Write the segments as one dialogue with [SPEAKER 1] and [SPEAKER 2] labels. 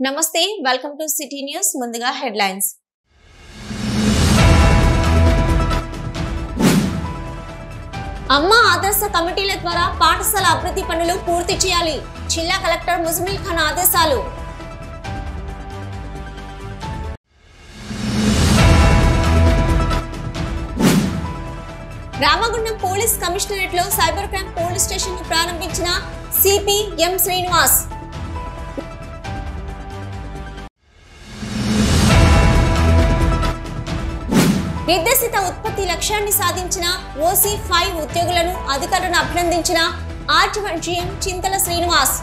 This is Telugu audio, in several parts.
[SPEAKER 1] నమస్తే వెల్కమ్ టు సిటీ న్యూస్ ముందుగా హెడ్లైన్స్ అమ్మ ఆదర్శ కమిటీల ద్వారా పాఠశాల అభివృద్ధి పనులు పూర్తి చేయాలి జిల్లా కలెక్టర్ ముజమిల్ ఖాన్ ఆదేశాలు రామగుండం పోలీస్ కమిషనరేట్ లో సైబర్ క్రైమ్ పోలీస్ స్టేషన్ ను ప్రారంభించిన సిపి ఎం శ్రీనివాస్ నిర్దేశిత ఉత్పత్తి లక్ష్యాన్ని సాధించిన OC5 ఉద్యోగులను అధికారులను అభినందించిన ఆర్ట్1 GM చింతల శ్రీనివాస్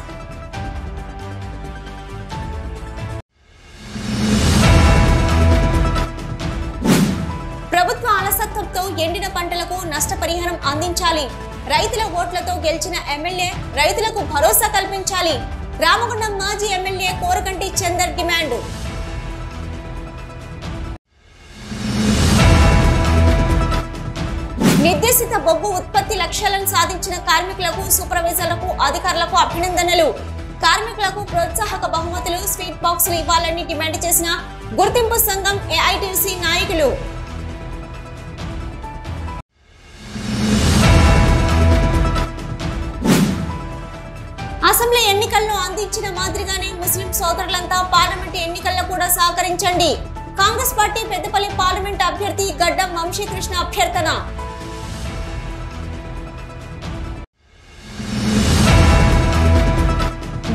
[SPEAKER 1] ప్రభుత్వ అలసత్వంతో ఎండిన పంటలకు నష్టపరిహారం అందించాలి రైతుల ఓట్లతో గెలిచిన ఎమ్మెల్యే రైతులకు భరోసా కల్పించాలి రామగుండం మాజీ ఎమ్మెల్యే కోరకంటి చందర్ డిమాండ్ నిర్దేశిత బొగ్గు ఉత్పత్తి లక్ష్యాలను సాధించిన కార్మికులకు సూపర్వైజర్లకు అధికారులకు అభినందనలు కార్మికులకు ప్రోత్సాహక బహుమతులు స్వీట్ బాక్సులు ఇవ్వాలని డిమాండ్ చేసిన గుర్తింపు సంఘం AITC నాయకులు అసెంబ్లీ ఎన్నికల్లో అందించిన మాదిరిగానే ముస్లిం సోదరులంతా పార్లమెంట్ ఎన్నికల్లో కూడా సహకరించండి కాంగ్రెస్ పార్టీ పెద్దపల్లి పార్లమెంట్ అభ్యర్థి గడ్డం వంశీకృష్ణ అభ్యర్థన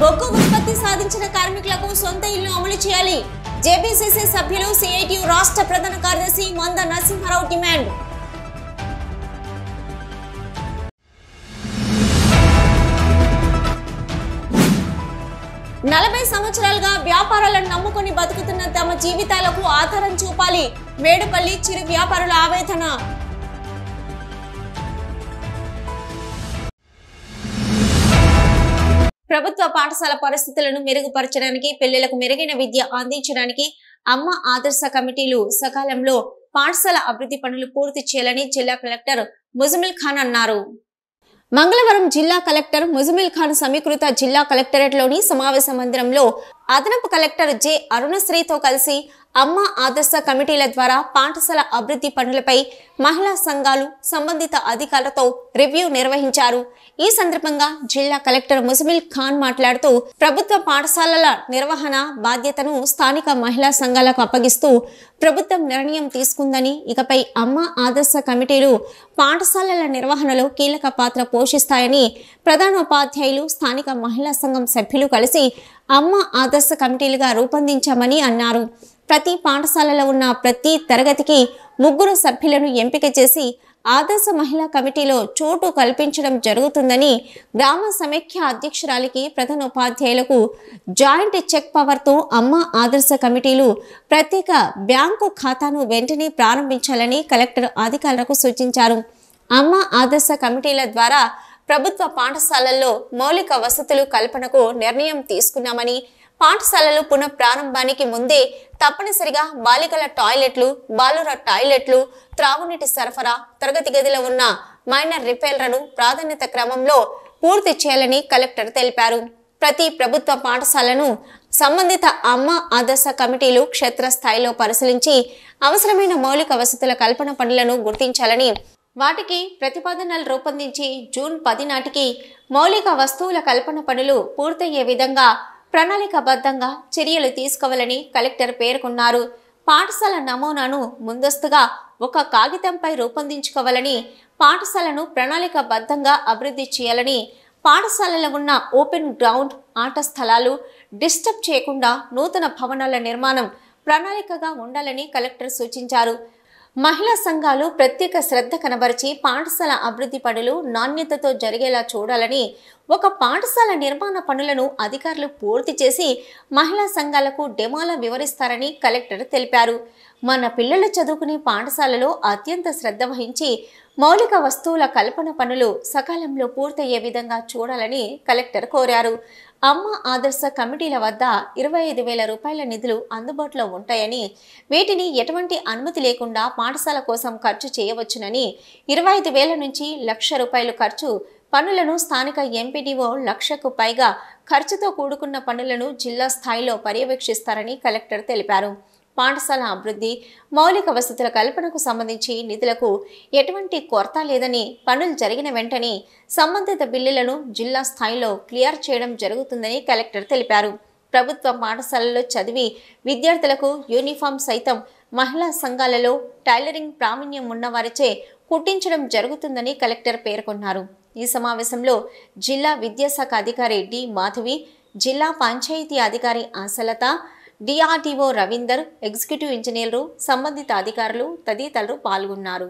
[SPEAKER 1] బొగ్గు ఉత్పత్తి సాధించిన కార్మికులకు సొంత ఇల్లు అమలు చేయాలి జేబీసీసీ సభ్యులు CITU రాష్ట్ర ప్రధాన కార్యదర్శి మంద నరసింహారావు డిమాండ్ నలభై సంవత్సరాలుగా వ్యాపారాలను నమ్ముకొని బతుకుతున్న తమ జీవితాలకు ఆధారం చూపాలి మేడుపల్లి చిరు వ్యాపారుల ఆవేదన ప్రభుత్వ పాఠశాల పరిస్థితులను మెరుగుపరచడానికి పిల్లలకు మెరుగైన విద్య అందించడానికి అమ్మ ఆదర్శ కమిటీలు సకాలంలో పాఠశాల అభివృద్ధి పనులు పూర్తి చేయాలని జిల్లా కలెక్టర్ ముజమిల్ ఖాన్ అన్నారు మంగళవారం జిల్లా కలెక్టర్ ముజమిల్ ఖాన్ సమీకృత జిల్లా కలెక్టరేట్ లోని సమావేశ మందిరంలో అదనపు కలెక్టర్ జె అరుణశ్రీతో కలిసి అమ్మ ఆదర్శ కమిటీల ద్వారా పాఠశాల అభివృద్ధి పనులపై మహిళా సంఘాలు సంబంధిత అధికారులతో రివ్యూ నిర్వహించారు ఈ సందర్భంగా జిల్లా కలెక్టర్ ముజమిల్ ఖాన్ మాట్లాడుతూ ప్రభుత్వ పాఠశాలల నిర్వహణ బాధ్యతను స్థానిక మహిళా సంఘాలకు అప్పగిస్తూ ప్రభుత్వం నిర్ణయం తీసుకుందని ఇకపై అమ్మ ఆదర్శ కమిటీలు పాఠశాలల నిర్వహణలో కీలక పాత్ర పోషిస్తాయని ప్రధానోపాధ్యాయులు స్థానిక మహిళా సంఘం సభ్యులు కలిసి అమ్మ ఆదర్శ కమిటీలుగా రూపొందించామని అన్నారు ప్రతి పాఠశాలలో ఉన్న ప్రతి తరగతికి 3 సభ్యులను ఎంపిక చేసి ఆదర్శ మహిళా కమిటీలో చోటు కల్పించడం జరుగుతుందని గ్రామ సమైక్య అధ్యక్షురాలికి ప్రధానోపాధ్యాయులకు జాయింట్ చెక్ పవర్తో అమ్మ ఆదర్శ కమిటీలు ప్రత్యేక బ్యాంకు ఖాతాను వెంటనే ప్రారంభించాలని కలెక్టర్ అధికారులకు సూచించారు అమ్మ ఆదర్శ కమిటీల ద్వారా ప్రభుత్వ పాఠశాలల్లో మౌలిక వసతులు కల్పనకు నిర్ణయం తీసుకున్నామని పాఠశాలలు పునః ప్రారంభానికి ముందే తప్పనిసరిగా బాలికల టాయిలెట్లు బాలుర టాయిలెట్లు త్రాగునీటి సరఫరా తరగతి గదిలో ఉన్న మైనర్ రిపేర్లను ప్రాధాన్యత క్రమంలో పూర్తి చేయాలని కలెక్టర్ తెలిపారు ప్రతి ప్రభుత్వ పాఠశాలను సంబంధిత అమ్మ ఆదర్శ కమిటీలు క్షేత్రస్థాయిలో పరిశీలించి అవసరమైన మౌలిక వసతుల కల్పన పనులను గుర్తించాలని వాటికి ప్రతిపాదనలు రూపొందించి జూన్ 10 నాటికి మౌలిక వస్తువుల కల్పన పనులు పూర్తయ్యే విధంగా ప్రణాళికాబద్ధంగా చర్యలు తీసుకోవాలని కలెక్టర్ పేర్కొన్నారు పాఠశాల నమూనాను ముందస్తుగా ఒక కాగితంపై రూపొందించుకోవాలని పాఠశాలను ప్రణాళికాబద్ధంగా అభివృద్ధి చేయాలని పాఠశాలలో ఉన్న ఓపెన్ గ్రౌండ్ ఆట స్థలాలు డిస్టర్బ్ చేయకుండా నూతన భవనాల నిర్మాణం ప్రణాళికగా ఉండాలని కలెక్టర్ సూచించారు మహిళా సంఘాలు ప్రత్యేక శ్రద్ధ కనబరిచి పాఠశాల అభివృద్ధి పనులు నాణ్యతతో జరిగేలా చూడాలని ఒక పాఠశాల నిర్మాణ పనులను అధికారులు పూర్తి చేసి మహిళా సంఘాలకు డెమోలా వివరిస్తారని కలెక్టర్ తెలిపారు మన పిల్లలు చదువుకునే పాఠశాలలో అత్యంత శ్రద్ధ వహించి మౌలిక వస్తువుల కల్పన పనులు సకాలంలో పూర్తయ్యే విధంగా చూడాలని కలెక్టర్ కోరారు అమ్మ ఆదర్శ కమిటీల వద్ద 25,000 రూపాయల నిధులు అందుబాటులో ఉంటాయని వీటిని ఎటువంటి అనుమతి లేకుండా పాఠశాల కోసం ఖర్చు చేయవచ్చునని 25,000 నుంచి 1,00,000 రూపాయలు ఖర్చు పనులను స్థానిక ఎంపీడీఓ లక్షకు పైగా ఖర్చుతో కూడుకున్న పనులను జిల్లా స్థాయిలో పర్యవేక్షిస్తారని కలెక్టర్ తెలిపారు. పాఠశాల అభివృద్ధి, మౌలిక వసతుల కల్పనకు సంబంధించి నిధులకు ఎటువంటి కొరత లేదని, పనులు జరిగిన వెంటనే సంబంధిత బిల్లులను జిల్లా స్థాయిలో క్లియర్ చేయడం జరుగుతుందని కలెక్టర్ తెలిపారు. ప్రభుత్వ పాఠశాలల్లో చదివి విద్యార్థులకు యూనిఫామ్ సైతం మహిళా సంఘాలలో టైలరింగ్ ప్రావీణ్యం ఉన్నవారిచే కుట్టించడం జరుగుతుందని కలెక్టర్ పేర్కొన్నారు. ఈ సమావేశంలో జిల్లా విద్యాశాఖ అధికారి డి మాధవి, జిల్లా పంచాయతీ అధికారి ఆశలత, డిఆర్డీఓ రవీందర్, ఎగ్జిక్యూటివ్ ఇంజనీర్లు, సంబంధిత అధికారులు తదితరులు పాల్గొన్నారు.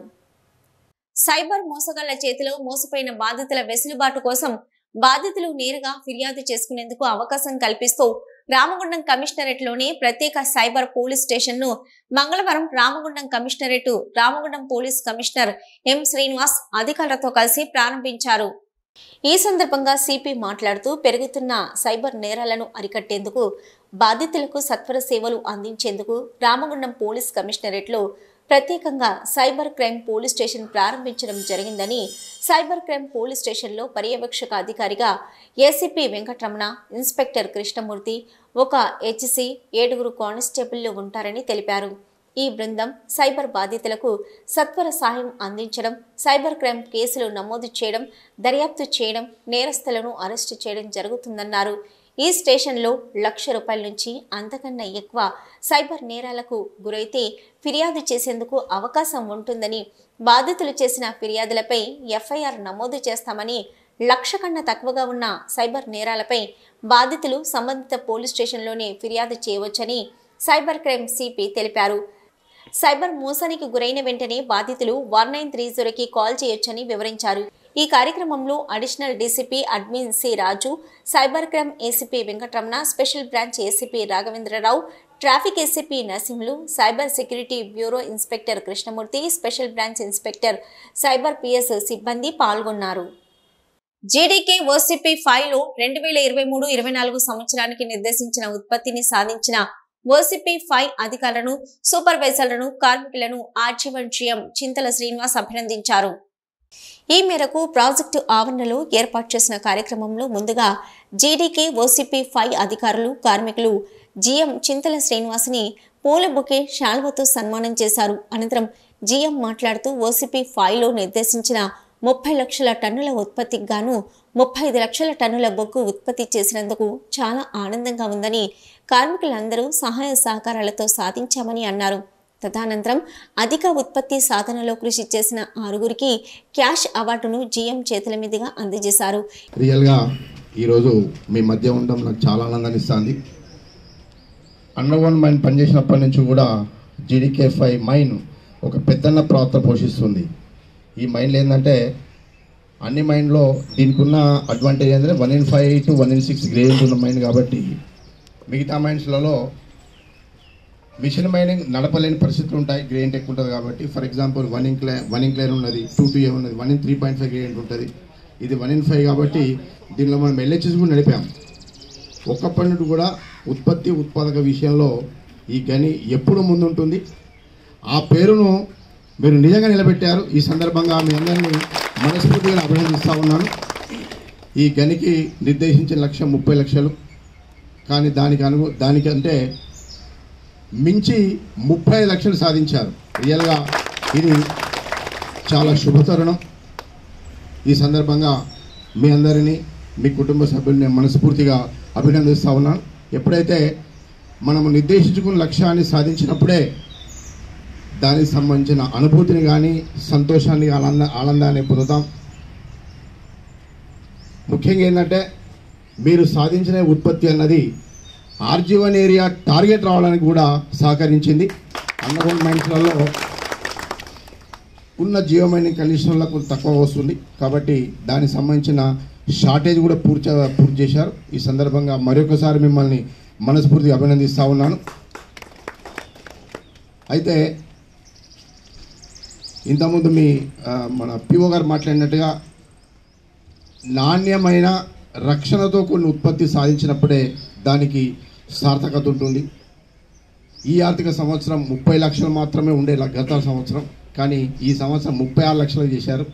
[SPEAKER 1] సైబర్ మోసగాళ్ల చేతిలో మోసపోయిన బాధితుల వెసులుబాటు కోసం బాధితులు నేరుగా ఫిర్యాదు చేసుకునేందుకు అవకాశం కల్పిస్తూ రామగుండం కమిషనరేట్లోనే ప్రత్యేక సైబర్ పోలీస్ స్టేషన్ ను మంగళవారం Ramagundam commissionerate Ramagundam police commissioner M Srinivas అధికారులతో కలిసి ప్రారంభించారు. ఈ సందర్భంగా సిపి మాట్లాడుతూ పెరుగుతున్న సైబర్ నేరాలను అరికట్టేందుకు, బాధితులకు సత్వర సేవలు అందించేందుకు రామగుండం పోలీస్ కమిషనరేట్లో ప్రత్యేకంగా సైబర్ క్రైమ్ పోలీస్ స్టేషన్ ప్రారంభించడం జరిగిందని, సైబర్ క్రైమ్ పోలీస్ స్టేషన్లో పర్యవేక్షక అధికారిగా ఏసీపీ వెంకటరమణ, ఇన్స్పెక్టర్ కృష్ణమూర్తి, ఒక హెచ్సి, 7 కానిస్టేబుళ్లు ఉంటారని తెలిపారు. ఈ బృందం సైబర్ బాధితులకు సత్వర సహాయం అందించడం, సైబర్ క్రైమ్ కేసులు నమోదు చేయడం, దర్యాప్తు చేయడం, నేరస్తులను అరెస్టు చేయడం జరుగుతుందన్నారు. ఈ స్టేషన్లో ₹1,00,000 నుంచి అంతకన్నా ఎక్కువ సైబర్ నేరాలకు గురైతే ఫిర్యాదు చేసేందుకు అవకాశం ఉంటుందని, బాధితులు చేసిన ఫిర్యాదులపై ఎఫ్ఐఆర్ నమోదు చేస్తామని, 1,00,000 కన్నా తక్కువగా ఉన్న సైబర్ నేరాలపై బాధితులు సంబంధిత పోలీస్ స్టేషన్లోనే ఫిర్యాదు చేయవచ్చని సైబర్ క్రైమ్ సిపి తెలిపారు. సైబర్ మోసానికి గురైన వెంటనే బాధితులు 1930కి కాల్ చేయొచ్చని వివరించారు. ఈ కార్యక్రమంలో additional DCP admin C Raju, cyber crime ACP Venkataramana, special branch ACP Raghavendra Rao, traffic ACP Narasimhulu, cyber security bureau inspector Krishnamurthy, special branch inspector cyber PS సిబ్బంది పాల్గొన్నారు. జీడీకే ఓసీపీ 5లో 2023-24 సంవత్సరానికి నిర్దేశించిన ఉత్పత్తిని సాధించిన ఓసీపీ 5 అధికారులను, సూపర్వైజర్లను, కార్మికులను ఆర్జీవన్ జీఎం చింతల శ్రీనివాస్ అభినందించారు. ఈ మేరకు ప్రాజెక్టు ఆవరణలో ఏర్పాటు చేసిన కార్యక్రమంలో ముందుగా జీడీకే ఓసీపీ 5 అధికారులు, కార్మికులు జీఎం చింతల శ్రీనివాస్ని పూల బొకే, శాల్వతో సన్మానం చేశారు. అనంతరం జీఎం మాట్లాడుతూ ఓసీపీ 5లో నిర్దేశించిన 30 లక్షల టన్నుల ఉత్పత్తికి గాను 35 లక్షల టన్నుల బొగ్గు ఉత్పత్తి చేసినందుకు చాలా ఆనందంగా ఉందని, కార్మికులందరూ సహాయ సహకారాలతో సాధించామని అన్నారు. తదనంతరం అధిక ఉత్పత్తి సాధనలో కృషి చేసిన 6గురికి క్యాష్ అవార్డును జీఎం చేతుల మీదుగా అందజేశారు.
[SPEAKER 2] రియల్గా ఈరోజు మీ మధ్య ఉండడం నాకు చాలా ఆనందాన్ని ఇస్తుంది. అండర్గ్రౌండ్ మైన్ పనిచేసినప్పటి నుంచి కూడా జీడీకే 5 మైన్ ఒక పెద్దన్న పాత్ర పోషిస్తుంది. ఈ మైన్లు ఏంటంటే అన్ని మైన్లో దీనికి ఉన్న అడ్వాంటేజ్ ఏంటంటే 1-in-5 to 1-in-6 గ్రేడ్ ఉన్న మైన్ కాబట్టి మిగతా మైన్స్లలో మిషన్ మైనింగ్ నడపలేని పరిస్థితులు ఉంటాయి. గ్రేడ్ ఎక్కువ ఉంటుంది కాబట్టి ఫర్ ఎగ్జాంపుల్ 1-in-clay ఉన్నది, 2-2A ఉన్నది, 1-in-3.5 గ్రేడ్ ఉంటుంది. ఇది 1-in-5 కాబట్టి దీనిలో మనం LHS కూడా నడిపాం. ఒక్కప్పటి నుండి కూడా ఉత్పత్తి ఉత్పాదక విషయంలో ఈ గని ఎప్పుడు ముందుంటుంది. ఆ పేరును మీరు నిజంగా నిలబెట్టారు. ఈ సందర్భంగా మీ అందరినీ మనస్ఫూర్తిగా అభినందిస్తూ ఉన్నాను. ఈ గనికి నిర్దేశించిన లక్ష్యం 30 లక్షలు, కానీ దానికంటే మించి 35 లక్షలు సాధించారు. రియల్గా ఇది చాలా శుభతరుణం. ఈ సందర్భంగా మీ అందరినీ, మీ కుటుంబ సభ్యుల్ని మనస్ఫూర్తిగా అభినందిస్తూ ఉన్నాను. ఎప్పుడైతే మనము నిర్దేశించుకున్న లక్ష్యాన్ని సాధించినప్పుడే దానికి సంబంధించిన అనుభూతిని కానీ, సంతోషాన్ని, ఆనందాన్ని పొందుతాం. ముఖ్యంగా ఏంటంటే మీరు సాధించిన ఉత్పత్తి అన్నది ఆర్జీవన్ ఏరియా టార్గెట్ రావడానికి కూడా సహకరించింది. అండర్గ్రౌండ్ మైన్స్లలో ఉన్న జియో మైనింగ్ కండిషన్లకు తక్కువ వస్తుంది కాబట్టి దానికి సంబంధించిన షార్టేజ్ కూడా పూర్తి చేశారు. ఈ సందర్భంగా మరొకసారి మిమ్మల్ని మనస్ఫూర్తిగా అభినందిస్తూ ఉన్నాను. అయితే ఇంతకుముందు మన పిఓ గారు మాట్లాడినట్టుగా నాణ్యమైన రక్షణతో కొన్ని ఉత్పత్తి సాధించినప్పుడే దానికి సార్థకత ఉంటుంది. ఈ ఆర్థిక సంవత్సరం 30 లక్షలు మాత్రమే ఉండే గత సంవత్సరం, కానీ ఈ సంవత్సరం 36 లక్షలు చేశారు.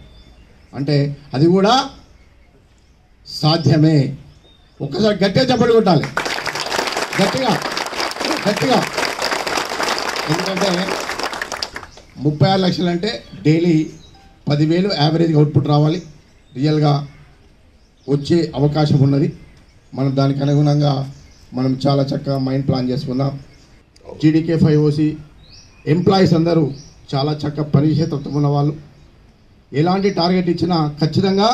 [SPEAKER 2] అంటే అది కూడా సాధ్యమే. ఒక్కసారి గట్టిగా చప్పట్లు కొట్టాలి, గట్టిగా గట్టిగా. ఎందుకంటే 36 లక్షలు అంటే డైలీ 10,000 యావరేజ్గా అవుట్పుట్ రావాలి. రియల్గా వచ్చే అవకాశం ఉన్నది. మనం దానికి అనుగుణంగా మనం చాలా చక్కగా మైండ్ ప్లాన్ చేసుకుందాం. GDK5OC ఎంప్లాయీస్ అందరూ చాలా చక్కగా పనిచేసే తత్వం ఉన్న వాళ్ళు. ఎలాంటి టార్గెట్ ఇచ్చినా ఖచ్చితంగా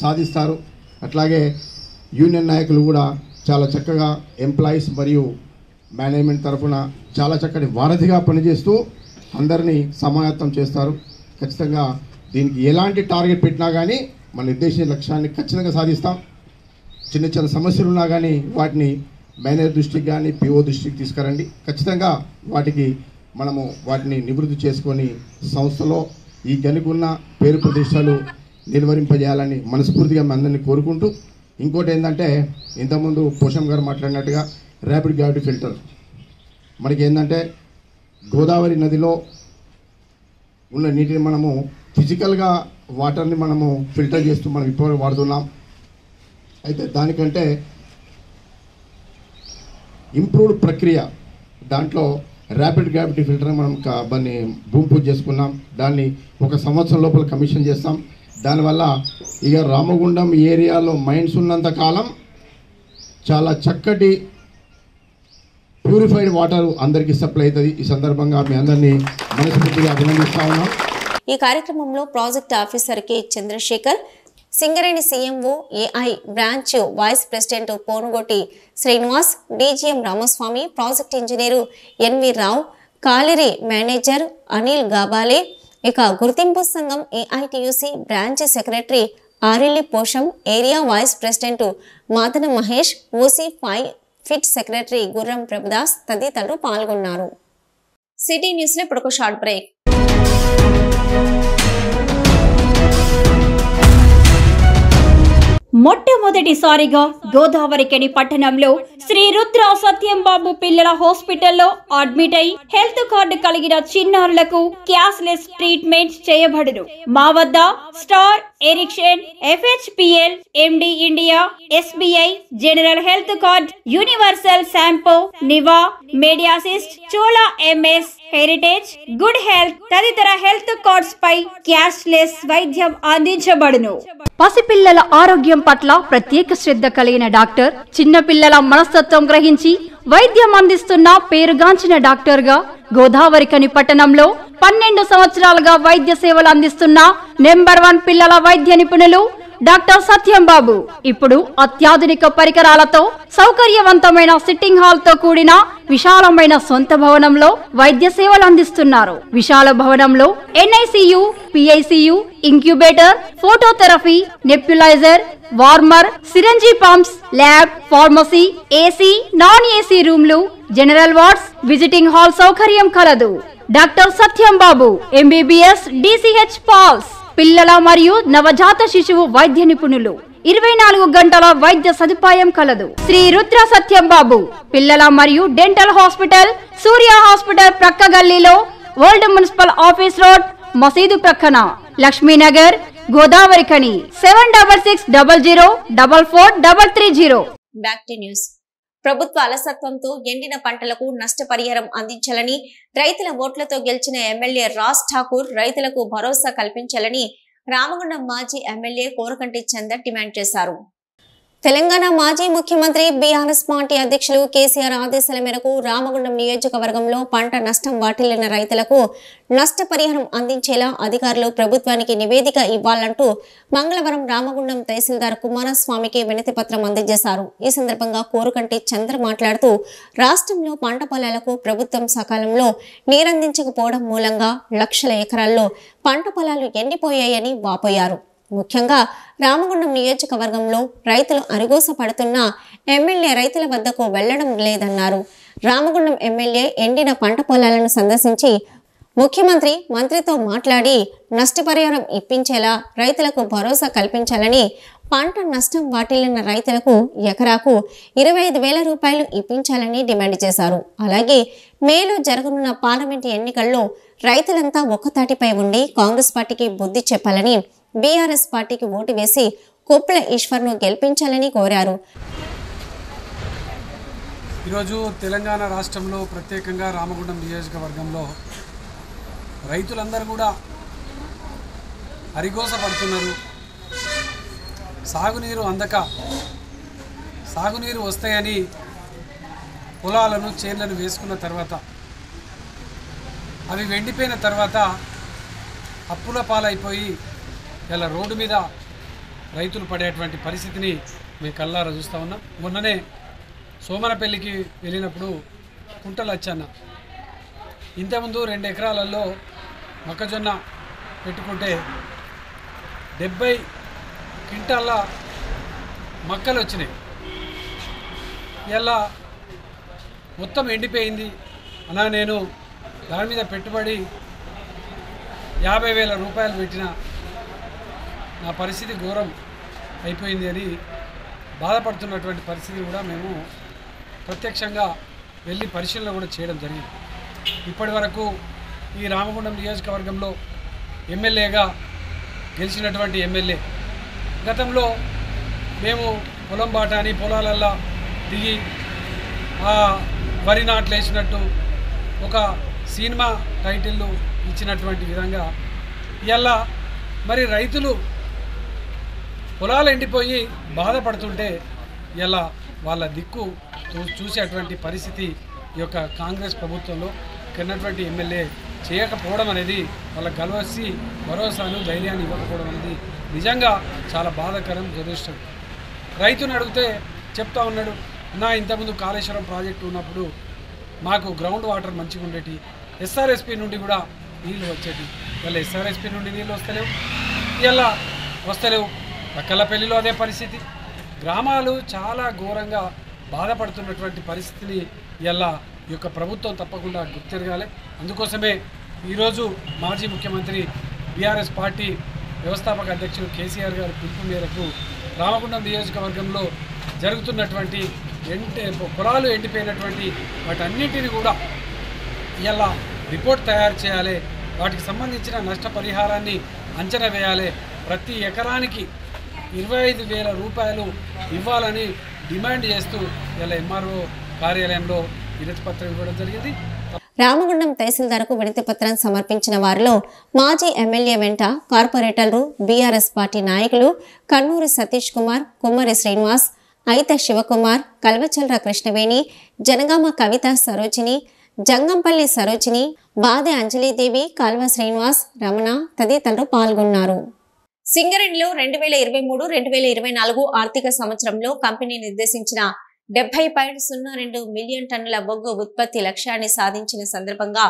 [SPEAKER 2] సాధిస్తారు. అట్లాగే యూనియన్ నాయకులు కూడా చాలా చక్కగా ఎంప్లాయీస్ మరియు మేనేజ్మెంట్ తరఫున చాలా చక్కటి వారధిగా పనిచేస్తూ అందరినీ సమాయత్తం చేస్తారు. ఖచ్చితంగా దీనికి ఎలాంటి టార్గెట్ పెట్టినా కానీ మన నిర్దేశించిన లక్ష్యాన్ని ఖచ్చితంగా సాధిస్తాం. చిన్న చిన్న సమస్యలు ఉన్నా కానీ వాటిని మేనేజర్ దృష్టికి కానీ PO దృష్టికి తీసుకురండి. ఖచ్చితంగా వాటిని నివృత్తి చేసుకొని సంస్థలో ఈ గనుకున్న పేరు ప్రతిష్టలు నిర్వహింపజేయాలని మనస్ఫూర్తిగా మీ అందరినీ కోరుకుంటూ, ఇంకోటి ఏంటంటే ఇంతకుముందు పోషం గారు మాట్లాడినట్టుగా ర్యాపిడ్ గ్రావిటీ ఫిల్టర్ మనకి ఏంటంటే గోదావరి నదిలో ఉన్న నీటిని మనము ఫిజికల్గా వాటర్ని మనము ఫిల్టర్ చేస్తూ మనం ఇప్పుడు వాడుతున్నాం. అయితే దానికంటే ఇంప్రూవ్డ్ ప్రక్రియ దాంట్లో ర్యాపిడ్ గ్రావిటీ ఫిల్టర్ మనం దాన్ని భూమి పూజ చేసుకున్నాం. దాన్ని 1 సంవత్సరం లోపల కమిషన్ చేస్తాం. దానివల్ల ఇక రామగుండం ఏరియాలో మైన్స్ ఉన్నంత కాలం చాలా చక్కటి ప్యూరిఫైడ్ వాటర్ అందరికీ సప్లై అవుతుంది. ఈ సందర్భంగా మీ అందరినీ మనస్ఫూర్తిగా అభినందిస్తా ఉన్నాం.
[SPEAKER 1] ఈ కార్యక్రమంలో project officer K Chandrasekhar, Singareni CMO AI branch vice president Ponugoti Srinivas, DGM Ramaswamy, project engineer NV Rao, కాలిరి మేనేజర్ అనిల్ గాబాలే, ఇక గుర్తింపు సంఘం AITUC branch secretary Arilli Posham, area vice president Madana Mahesh, OC5 pit secretary Gurram Prabhudas తదితరులు పాల్గొన్నారు. సిటీ న్యూస్ లో ఇప్పుడు ఒక షార్ట్ బ్రేక్.
[SPEAKER 3] మొట్టమొదటిసారిగా గోదావరికని పట్టణంలో శ్రీ రుద్ర సత్యంబాబు పిల్లల హాస్పిటల్లో అడ్మిట్ అయి హెల్త్ కార్డు కలిగిన చిన్నారులకు క్యాష్లెస్ ట్రీట్మెంట్ చేయబడును. మా వద్ద star, Ericson, FHPL, MD India, SBI, general health card, universal Sompo, Niva, Medi Assist, Chola MS, heritage, good health తదితర హెల్త్ కార్డ్స్ పై క్యాష్లెస్ వైద్యం అందించబడును. పసిపిల్లల ఆరోగ్యం పట్ల ప్రత్యేక శ్రద్ధ కలిగిన డాక్టర్, చిన్నపిల్లల మనస్తత్వం గ్రహించి వైద్యం అందిస్తున్న పేరుగాంచిన డాక్టర్ గా గోదావరికని పట్టణంలో 12 సంవత్సరాలుగా వైద్య సేవలు అందిస్తున్న నెంబర్ 1 పిల్లల వైద్య నిపుణులు డాక్టర్ సత్యంబాబు ఇప్పుడు అత్యాధునిక పరికరాలతో సౌకర్యవంతమైన సిట్టింగ్ హాల్ తో కూడిన విశాలమైన సొంత భవనంలో వైద్య సేవలు అందిస్తున్నారు. విశాల భవనంలో NICU, PICU, incubator, phototherapy, nebuliser, warmer, syringe pumps, lab, pharmacy, AC, non AC రూమ్లు, జనరల్ వార్డ్స్, విజిటింగ్ హాల్ సౌకర్యం కలదు. Doctor Satyambabu MBBS DCH PALS, పిల్లల మరియు నవజాత శిశువు వైద్య నిపుణులు, 24 గంటల వైద్య సదుపాయం కలదు. శ్రీ రుద్ర సత్యంబాబు పిల్లల మరియు డెంటల్ హాస్పిటల్, సూర్య హాస్పిటల్ ప్రక్క గల్లీలో, ఓల్డ్ మున్సిపల్ ఆఫీస్ రోడ్, మసీదు ప్రక్కన, Lakshmi Nagar, Godavarikhani 7600004430.
[SPEAKER 1] Back to news. ప్రభుత్వ అలసత్వంతో ఎండిన పంటలకు నష్టపరిహారం అందించాలని, రైతుల ఓట్లతో గెలిచిన ఎమ్మెల్యే రాజ్ ఠాకూర్ రైతులకు భరోసా కల్పించాలని రామగుండం మాజీ ఎమ్మెల్యే కోరకంటి చందర్ డిమాండ్ చేశారు. తెలంగాణ మాజీ ముఖ్యమంత్రి బీఆర్ఎస్ పార్టీ అధ్యక్షులు కేసీఆర్ ఆదేశాల మేరకు రామగుండం నియోజకవర్గంలో పంట నష్టం వాటిల్లిన రైతులకు నష్టపరిహారం అందించేలా అధికారులు ప్రభుత్వానికి నివేదిక ఇవ్వాలంటూ మంగళవారం రామగుండం తహసీల్దార్ కుమారస్వామికి వినతి పత్రం అందజేశారు. ఈ సందర్భంగా కోరకంటి చంద్ర మాట్లాడుతూ రాష్ట్రంలో పంట పొలాలకు ప్రభుత్వం సకాలంలో నీరందించకపోవడం మూలంగా లక్షల ఎకరాల్లో పంట పొలాలు ఎండిపోయాయని వాపోయారు. ముఖ్యంగా రామగుండం నియోజకవర్గంలో రైతులు అరిగోస పడుతున్నా ఎమ్మెల్యే రైతుల వద్దకు వెళ్లడం లేదన్నారు. రామగుండం ఎమ్మెల్యే ఎండిన పంట పొలాలను సందర్శించి ముఖ్యమంత్రి, మంత్రితో మాట్లాడి నష్టపరిహారం ఇప్పించేలా రైతులకు భరోసా కల్పించాలని, పంట నష్టం వాటిల్లిన రైతులకు ఎకరాకు 25,000 రూపాయలు ఇప్పించాలని డిమాండ్ చేశారు. అలాగే మేలో జరగనున్న పార్లమెంటు ఎన్నికల్లో రైతులంతా ఒక్కతాటిపై ఉండి కాంగ్రెస్ పార్టీకి బుద్ధి చెప్పాలని, బీఆర్ఎస్ పార్టీకి ఓటు వేసి కొప్పుల ఈశ్వర్ను గెలిపించాలని కోరారు.
[SPEAKER 4] ఈరోజు తెలంగాణ రాష్ట్రంలో ప్రత్యేకంగా రామగుండం నియోజకవర్గంలో రైతులందరూ కూడా అరిగోస పడుతున్నారు. సాగునీరు అందక సాగునీరు వస్తాయని పొలాలను చేన్లను వేసుకున్న తర్వాత అవి వెండిపోయిన తర్వాత అప్పుల పాలైపోయి ఇలా రోడ్డు మీద రైతులు పడేటువంటి పరిస్థితిని మేము కళ్ళారా చూస్తూ ఉన్నాం. మొన్ననే సోమనపల్లికి వెళ్ళినప్పుడు కుంటలు వచ్చాన్న ఇంతకుముందు 2 ఎకరాలలో మొక్కజొన్న పెట్టుకుంటే 70 క్వింటాల మక్కలు వచ్చినాయి. ఇలా మొత్తం ఎండిపోయింది అన్నా. నేను దాని మీద పెట్టుబడి 50,000 రూపాయలు పెట్టిన నా పరిస్థితి ఘోరం అయిపోయింది అని బాధపడుతున్నటువంటి పరిస్థితి కూడా మేము ప్రత్యక్షంగా వెళ్ళి పరిశీలన కూడా చేయడం జరిగింది. ఇప్పటి వరకు ఈ రామగుండం నియోజకవర్గంలో ఎమ్మెల్యేగా గెలిచినటువంటి ఎమ్మెల్యే గతంలో మేము పొలం బాటాని పొలాలల్లో దిగి వరి నాట్లు వేసినట్టు ఒక సినిమా టైటిల్లు ఇచ్చినటువంటి విధంగా ఇలా మరి రైతులు పొలాలు ఎండిపోయి బాధపడుతుంటే ఇలా వాళ్ళ దిక్కు చూసేటువంటి పరిస్థితి ఈ యొక్క కాంగ్రెస్ ప్రభుత్వంలో ఉన్నటువంటి ఎమ్మెల్యే చేయకపోవడం అనేది వాళ్ళకి గెలవసి భరోసాను ధైర్యాన్ని ఇవ్వకపోవడం అనేది నిజంగా చాలా బాధాకరం, దురదృష్టం. రైతుని అడిగితే చెప్తా ఉన్నాడు, నా ఇంతకుముందు కాళేశ్వరం ప్రాజెక్టు ఉన్నప్పుడు మాకు గ్రౌండ్ వాటర్ మంచిగా ఉండేటి, ఎస్ఆర్ఎస్పి నుండి కూడా నీళ్ళు వచ్చేటి. ఇలా ఎస్ఆర్ఎస్పి నుండి నీళ్ళు వస్తలేవు, ఇలా వస్తలేవు. పక్కలపల్లిలో అదే పరిస్థితి. గ్రామాలు చాలా ఘోరంగా బాధపడుతున్నటువంటి పరిస్థితిని ఇలా ఈ యొక్క ప్రభుత్వం తప్పకుండా గుర్తిరగాలి. అందుకోసమే ఈరోజు మాజీ ముఖ్యమంత్రి బీఆర్ఎస్ పార్టీ వ్యవస్థాపక అధ్యక్షులు కేసీఆర్ గారి పిలుపు మేరకు రామగుండం నియోజకవర్గంలో జరుగుతున్నటువంటి పొలాలు ఎండిపోయినటువంటి వాటన్నింటినీ కూడా ఇలా రిపోర్ట్ తయారు చేయాలి. వాటికి సంబంధించిన నష్టపరిహారాన్ని అంచనా వేయాలి. ప్రతి ఎకరానికి 25,000 రూపాయలు ఇవ్వాలని డిమాండ్ చేస్తూ ఇలా ఎంఆర్ఓ కార్యాలయంలో వినతి పత్రం ఇవ్వడం జరిగింది.
[SPEAKER 1] రామగుండం తహసీల్దార్కు వినతి పత్రం సమర్పించిన వారిలో మాజీ ఎమ్మెల్యే వెంట కార్పొరేటర్లు, బీఆర్ఎస్ పార్టీ నాయకులు కన్నూరి సతీష్ కుమార్, కుమ్మరి శ్రీనివాస్, అయిత శివకుమార్, కల్వచల్ర కృష్ణవేణి, జనగామ కవిత సరోజిని, జంగంపల్లి సరోజిని, బాదె అంజలీదేవి, కాల్వ శ్రీనివాస్, రమణ తదితరులు పాల్గొన్నారు. సింగరేణిలో 2023-2024 ఆర్థిక సంవత్సరంలో కంపెనీ నిర్దేశించిన 70.02 మిలియన్ టన్నుల బొగ్గు ఉత్పత్తి లక్ష్యాన్ని సాధించిన సందర్భంగా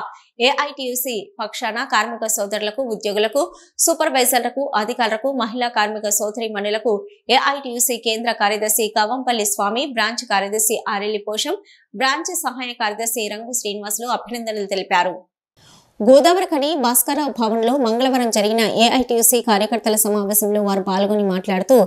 [SPEAKER 1] ఏఐటీయూసీ పక్షాన కార్మిక సోదరులకు, ఉద్యోగులకు, సూపర్వైజర్లకు, అధికారులకు, మహిళా కార్మిక సోదరీమణులకు ఏఐటీయూసీ కేంద్ర కార్యదర్శి కవంపల్లి స్వామి, బ్రాంచ్ కార్యదర్శి ఆరెల్లి పోషం, బ్రాంచ్ సహాయ కార్యదర్శి రంగు శ్రీనివాసులు అభినందనలు తెలిపారు. గోదావరిఖని భాస్కరరావు భవన్లో మంగళవారం జరిగిన ఏఐటీయూసీ కార్యకర్తల సమావేశంలో వారు పాల్గొని మాట్లాడుతూ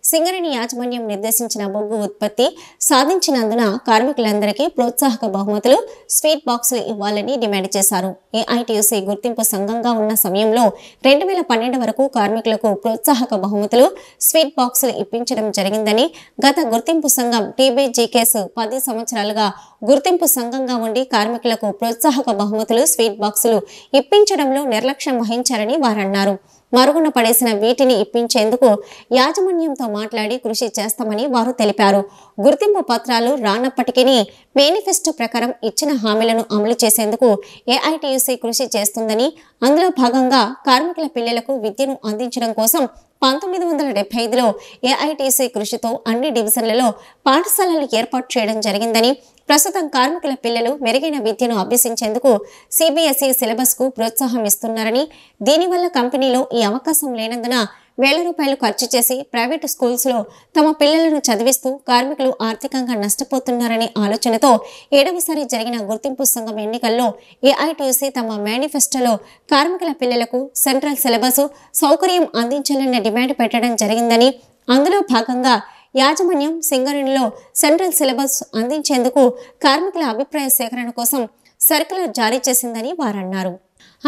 [SPEAKER 1] సింగరేణి యాజమాన్యం నిర్దేశించిన బొగ్గు ఉత్పత్తి సాధించినందున కార్మికులందరికీ ప్రోత్సాహక బహుమతులు, స్వీట్ బాక్సులు ఇవ్వాలని డిమాండ్ చేశారు. ఏఐటీయూసీ గుర్తింపు సంఘంగా ఉన్న సమయంలో 2012 వరకు కార్మికులకు ప్రోత్సాహక బహుమతులు, స్వీట్ బాక్సులు ఇప్పించడం జరిగిందని, గత గుర్తింపు సంఘం టీబీజీకేస్ 10 సంవత్సరాలుగా గుర్తింపు సంఘంగా ఉండి కార్మికులకు ప్రోత్సాహక బహుమతులు, స్వీట్ బాక్సులు ఇప్పించడంలో నిర్లక్ష్యం వహించారని వారన్నారు. మరుగున పడేసిన వీటిని ఇప్పించేందుకు యాజమాన్యంతో మాట్లాడి కృషి చేస్తామని వారు తెలిపారు. గుర్తింపు పత్రాలు రానప్పటికీ మేనిఫెస్టో ప్రకారం ఇచ్చిన హామీలను అమలు చేసేందుకు ఏఐటీయూసీ కృషి చేస్తుందని, అందులో భాగంగా కార్మికుల పిల్లలకు విద్యను అందించడం కోసం 1975లో ఏఐటీసీ కృషితో అన్ని డివిజన్లలో పాఠశాలలు ఏర్పాటు చేయడం జరిగిందని, ప్రస్తుతం కార్మికుల పిల్లలు మెరుగైన విద్యను అభ్యసించేందుకు సిబిఎస్ఈ సిలబస్కు ప్రోత్సాహం ఇస్తున్నారని, దీనివల్ల కంపెనీలో ఈ అవకాశం లేనందున వేల రూపాయలు ఖర్చు చేసి ప్రైవేటు స్కూల్స్లో తమ పిల్లలను చదివిస్తూ కార్మికులు ఆర్థికంగా నష్టపోతున్నారనే ఆలోచనతో 7వసారి జరిగిన గుర్తింపు సంఘం ఎన్నికల్లో ఏఐటీయూసీ తమ మేనిఫెస్టోలో కార్మికుల పిల్లలకు సెంట్రల్ సిలబస్ సౌకర్యం అందించాలన్న డిమాండ్ పెట్టడం జరిగిందని, అందులో భాగంగా యాజమాన్యం సింగరేణిలో సెంట్రల్ సిలబస్ అందించేందుకు కార్మికుల అభిప్రాయ సేకరణ కోసం సర్క్యులర్ జారీ చేసిందని వారన్నారు.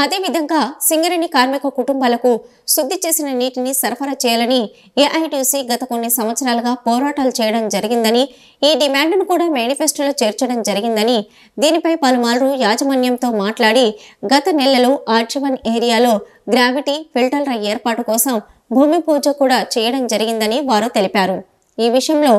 [SPEAKER 1] అదేవిధంగా సింగరేణి కార్మిక కుటుంబాలకు శుద్ధి చేసిన నీటిని సరఫరా చేయాలని ఏఐటీయూసీ గత కొన్ని సంవత్సరాలుగా పోరాటాలు చేయడం జరిగిందని, ఈ డిమాండ్ను కూడా మేనిఫెస్టోలో చేర్చడం జరిగిందని, దీనిపై పలుమార్లు యాజమాన్యంతో మాట్లాడి గత నెలలో ఆర్జీవన్ ఏరియాలో గ్రావిటీ ఫిల్టర్ల ఏర్పాటు కోసం భూమి పూజ కూడా చేయడం జరిగిందని వారు తెలిపారు. ఈ విషయంలో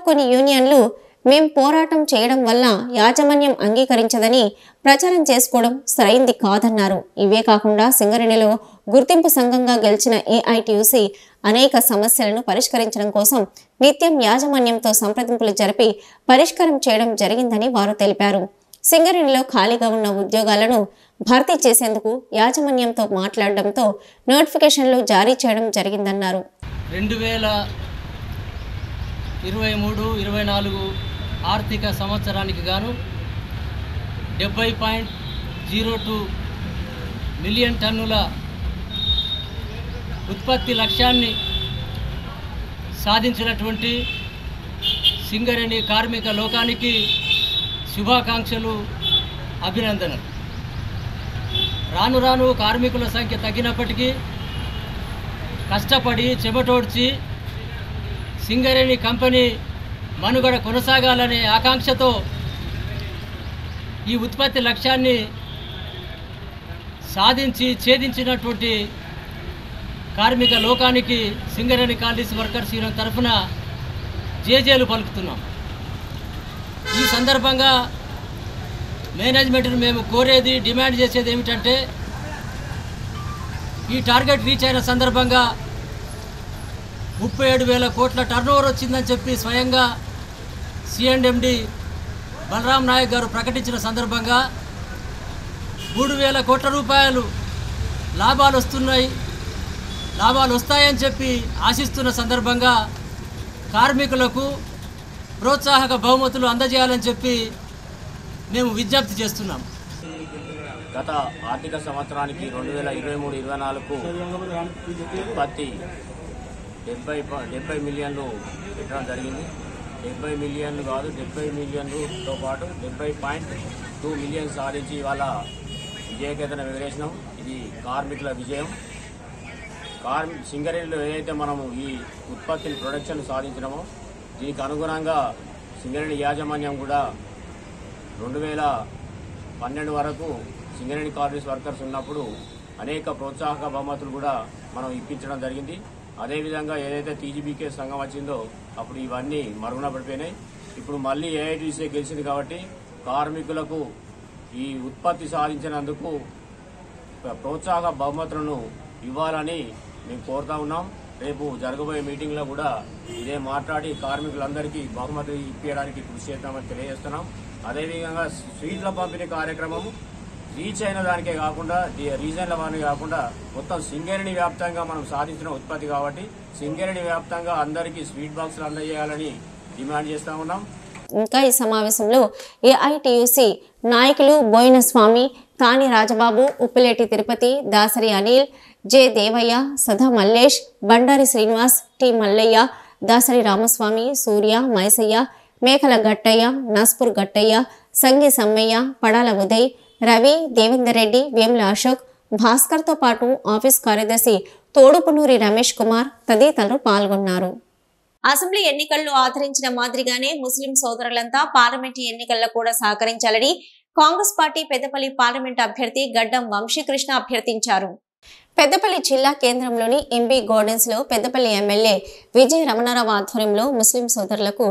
[SPEAKER 1] కొన్ని యూనియన్లు మేం పోరాటం చేయడం వల్ల యాజమాన్యం అంగీకరించదని ప్రచారం చేసుకోవడం సరైంది కాదన్నారు. ఇవే కాకుండా సింగరేణిలో గుర్తింపు సంఘంగా గెలిచిన ఏఐటీయూసీ అనేక సమస్యలను పరిష్కరించడం కోసం నిత్యం యాజమాన్యంతో సంప్రదింపులు జరిపి పరిష్కారం చేయడం జరిగిందని వారు తెలిపారు. సింగరేణిలో ఖాళీగా ఉన్న ఉద్యోగాలను భర్తీ చేసేందుకు యాజమాన్యంతో మాట్లాడడంతో నోటిఫికేషన్లు జారీ చేయడం జరిగిందన్నారు.
[SPEAKER 5] 2023-24 ఆర్థిక సంవత్సరానికి గాను 70.02 మిలియన్ టన్నుల ఉత్పత్తి లక్ష్యాన్ని సాధించినటువంటి సింగరేణి కార్మిక లోకానికి శుభాకాంక్షలు, అభినందనలు. రాను రాను కార్మికుల సంఖ్య తగ్గినప్పటికీ కష్టపడి చెమటోడ్చి సింగరేణి కంపెనీ మనుగడ కొనసాగాలనే ఆకాంక్షతో ఈ ఉత్పత్తి లక్ష్యాన్ని సాధించి ఛేదించినటువంటి కార్మిక లోకానికి సింగరేణి కాలనీస్ వర్కర్స్ యూనియన్ తరఫున జేజేలు పలుకుతున్నాం. ఈ సందర్భంగా మేనేజ్మెంట్ను మేము కోరేది, డిమాండ్ చేసేది ఏమిటంటే, ఈ టార్గెట్ రీచ్ అయిన సందర్భంగా 37,000 కోట్ల టర్నోవర్ వచ్చిందని చెప్పి స్వయంగా సిఎండి బలరాం నాయక్ గారు ప్రకటించిన సందర్భంగా 3,000 కోట్ల రూపాయలు లాభాలు వస్తాయని చెప్పి ఆశిస్తున్న సందర్భంగా కార్మికులకు ప్రోత్సాహక బహుమతులు అందజేయాలని చెప్పి మేము విజ్ఞప్తి చేస్తున్నాం.
[SPEAKER 6] గత ఆర్థిక సంవత్సరానికి 2023-24 ఉత్పత్తి 70 మిలియన్లు పెట్టడం జరిగింది. 70 మిలియన్లు కాదు, 70 మిలియన్లతో పాటు 70.2 మిలియన్ సాధించి ఇవాళ విజయకేతన ఎగరేసినాం. ఇది కార్మికుల విజయం. సింగరేణిలో ఏదైతే మనము ఈ ఉత్పత్తిని ప్రొడక్షన్ సాధించినామో దీనికి అనుగుణంగా సింగరేణి యాజమాన్యం కూడా 2012 వరకు సింగరేణి కాలనీస్ వర్కర్స్ ఉన్నప్పుడు అనేక ప్రోత్సాహక బహుమతులు కూడా మనం ఇప్పించడం జరిగింది. అదేవిధంగా ఏదైతే టీజీబీకే సంఘం వచ్చిందో అప్పుడు ఇవన్నీ మరుగున పడిపోయినాయి. ఇప్పుడు మళ్ళీ ఏఐటీసీ గెలిచింది కాబట్టి కార్మికులకు ఈ ఉత్పత్తి సాధించినందుకు ప్రోత్సాహక బహుమతులను ఇవ్వాలని మేము కోరుతా ఉన్నాం. రేపు జరగబోయే మీటింగ్లో కూడా ఇదే మాట్లాడి కార్మికులందరికీ బహుమతులు ఇప్పించడానికి కృషి చేద్దామని తెలియజేస్తున్నాం. అదేవిధంగా స్వీట్ల పంపిణీ కార్యక్రమం రీచ్ అయిన దానికే కాకుండా రీజన్ల వారిని కాకుండా మొత్తం సింగరేణి వ్యాప్తంగా మనం సాధించిన ఉత్పత్తి కాబట్టి సింగరేణి వ్యాప్తంగా అందరికీ స్వీట్ బాక్సులు అందజేయాలని డిమాండ్ చేస్తా ఉన్నాం.
[SPEAKER 1] ఇంకా ఈ సమావేశంలో ఏఐటీయూసీ నాయకులు బోయిన స్వామి, తాని రాజబాబు, ఉప్పిలేటి తిరుపతి, దాసరి అనిల్, జె దేవయ్య, సదా మల్లేష్, బండారి శ్రీనివాస్, టి మల్లయ్య, దాసరి రామస్వామి, సూర్య, మైసయ్య, మేకల గట్టయ్య, నస్పూర్ గట్టయ్య, సంగి సమ్మయ్య, పడాల ఉదయ్, రవి, దేవేందర్ రెడ్డి, వేముల అశోక్, భాస్కర్తో పాటు ఆఫీస్ కార్యదర్శి తోడుపునూరి రమేష్ కుమార్ తదితరులు పాల్గొన్నారు. అసెంబ్లీ ఎన్నికల్లో ఆచరించిన మాదిరిగానే ముస్లిం సోదరులంతా పార్లమెంటు ఎన్నికల్లో కూడా సహకరించాలని కాంగ్రెస్ పార్టీ పెద్దపల్లి పార్లమెంటు అభ్యర్థి గడ్డం వంశీకృష్ణ అభ్యర్థించారు. పెద్దపల్లి జిల్లా కేంద్రంలోని ఎంబీ గార్డెన్స్ లో పెద్దపల్లి ఎమ్మెల్యే విజయ రమణారావు ఆధ్వర్యంలో ముస్లిం సోదరులకు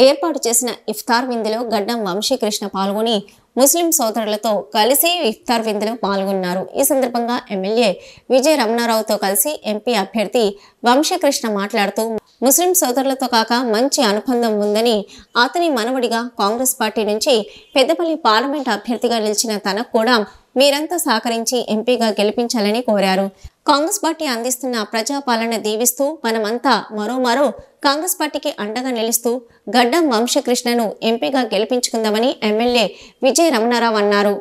[SPEAKER 1] ఏర్పాటు చేసిన ఇఫ్తార్ విందులో గడ్డం వంశీకృష్ణ పాల్గొని ముస్లిం సోదరులతో కలిసి ఇఫ్తార్ విందులో పాల్గొన్నారు. ఈ సందర్భంగా ఎమ్మెల్యే విజయ రమణారావుతో కలిసి ఎంపీ అభ్యర్థి వంశీకృష్ణ మాట్లాడుతూ ముస్లిం సోదరులతో కాక మంచి అనుబంధం ఉందని, అతని మనవడిగా కాంగ్రెస్ పార్టీ నుంచి పెద్దపల్లి పార్లమెంట్ అభ్యర్థిగా నిలిచిన తనకు కూడా మీరంతా సహకరించి ఎంపీగా గెలిపించాలని కోరారు. కాంగ్రెస్ పార్టీ అందిస్తున్న ప్రజాపాలన దీవిస్తూ మనమంతా మరో కాంగ్రెస్ పార్టీకి అండగా నిలుస్తూ గడ్డం వంశీకృష్ణను ఎంపీగా గెలిపించుకుందామని ఎమ్మెల్యే విజయ రమణారావు అన్నారు.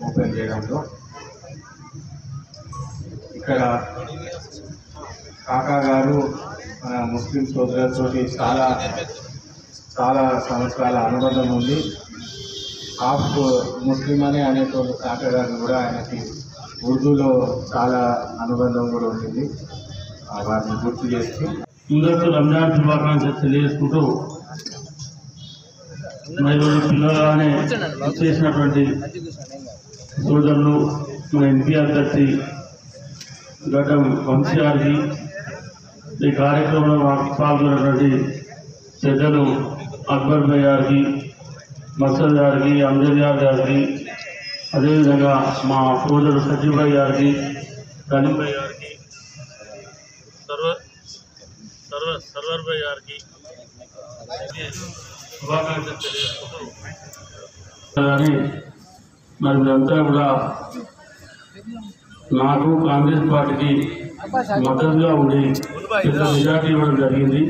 [SPEAKER 7] ఓపెన్ చేయడంలో ఇక్కడ కాకా గారు మన ముస్లిం సోదరులతో చాలా సంవత్సరాల అనుబంధం ఉంది. హాఫ్ ముస్లిం అని అనేటువంటి శాఖగారిని కూడా ఆయనకి ఉర్దూలో చాలా అనుబంధం కూడా ఉంటుంది. వారిని గుర్తు చేస్తూ
[SPEAKER 8] ముందస్తు రంజాన్ శుభాకాంక్షలు తెలియజేసుకుంటూ మరి పిల్లగానే చేసినటువంటి సోదరులు మన ఎంపీ అభ్యర్థి గడ్డం వంశీ గారికి, ఈ కార్యక్రమంలో పాల్గొన్నటువంటి పెద్దలు అక్బర్ భాయ్ గారికి, మసద్ గారికి, అంజద్ గారికి, అదేవిధంగా మా సోదరుడు సచివ్ భాయ్ గారికి, కలీం భాయ్ గారికి, సర్వర్ భాయ్ గారికి శుభాకాంక్షలు తెలియజేసుకుంటూ కానీ మరి మీరంతా కూడా నాకు కాంగ్రెస్ పార్టీకి మద్దతుగా ఉండి పెద్ద మెజార్టీ ఇవ్వడం జరిగింది.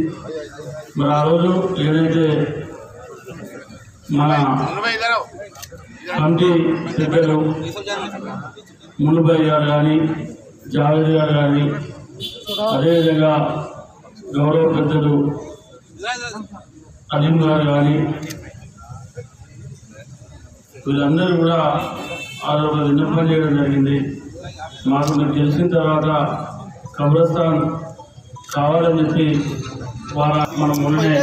[SPEAKER 8] మరి ఆ రోజు ఏదైతే మన కమిటీ పెద్దలు మునుభాయ్ గారు కానీ, జావేద్ గారు కానీ, అదేవిధంగా గౌరవ పెద్దలు అలీం గారు కానీ, వీళ్ళందరూ కూడా ఆ రోజు విన్నపం చేయడం జరిగింది. మాకు మీకు తెలిసిన తర్వాత కబ్రస్థాన్ కావాలని చెప్పి మనం మొన్ననే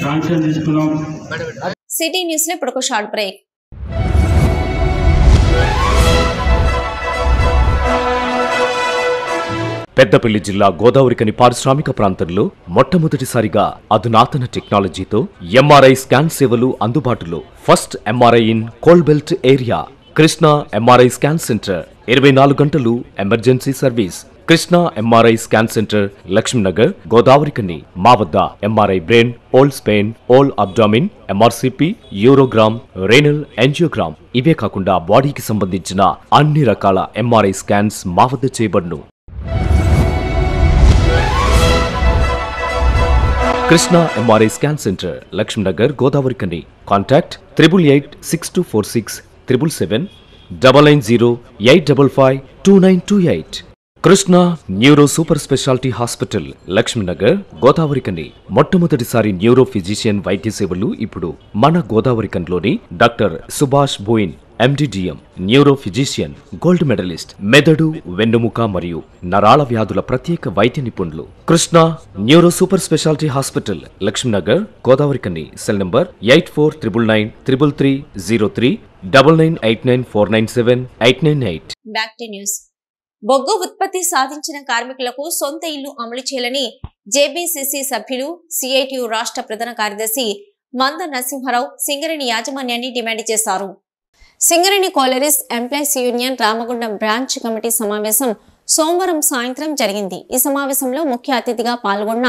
[SPEAKER 8] శాంక్షన్ తీసుకున్నాం.
[SPEAKER 1] సిటీ న్యూస్ లో ఇప్పుడు ఒక షార్ట్ బ్రేక్.
[SPEAKER 9] పెద్దపల్లి జిల్లా గోదావరికని పారిశ్రామిక ప్రాంతంలో మొట్టమొదటిసారిగా అధునాతన టెక్నాలజీతో ఎంఆర్ఐ స్కాన్ సేవలు అందుబాటులో. First MRI in coal belt area. Krishna MRI scan centre 24 గంటలు emergency service. Krishna MRI scan centre, Lakshminagar, Godavarikhani. మా వద్ద MRI brain, whole spine, whole abdomen, MRCP, urogram, renal angiogram, ఇవే కాకుండా బాడీకి సంబంధించిన అన్ని రకాల ఎంఆర్ఐ స్కాన్స్ మా వద్ద చేయబడును. Krishna MRI scan centre, Lakshminagar, Godavarikhani. Contact 888646 777 99085552928. Krishna neuro super speciality hospital, Lakshminagar, Godavarikhani. మొట్టమొదటిసారి న్యూరో ఫిజిషియన్ వైద్య సేవలు ఇప్పుడు మన గోదావరికన్లోని doctor Subhash Boin MD DM, neuro physician, gold medalist, మెదడు, వెన్నుముక మరియు నరాల వ్యాధుల ప్రత్యేక వైద్య నిపుణులు. Krishna neuro super speciality hospital, Lakshminagar, Godavarikhani. Cell number 84993303 9989497898.
[SPEAKER 1] Back to news. బొగ్గు ఉత్పత్తి సాధించిన కార్మికులకు సొంత ఇల్లు అమలు చేయాలని జేబీసీసీ సభ్యులు, సిఐటియు రాష్ట్ర ప్రధాన కార్యదర్శి మంద నరసింహారావు సింగరేణి యాజమాన్యాన్ని డిమాండ్ చేశారు. Singareni collieries employees union Ramagundam branch committee సమావేశం సోమవారం సాయంత్రం జరిగింది. ఈ సమావేశంలో ముఖ్య అతిథిగా పాల్గొన్న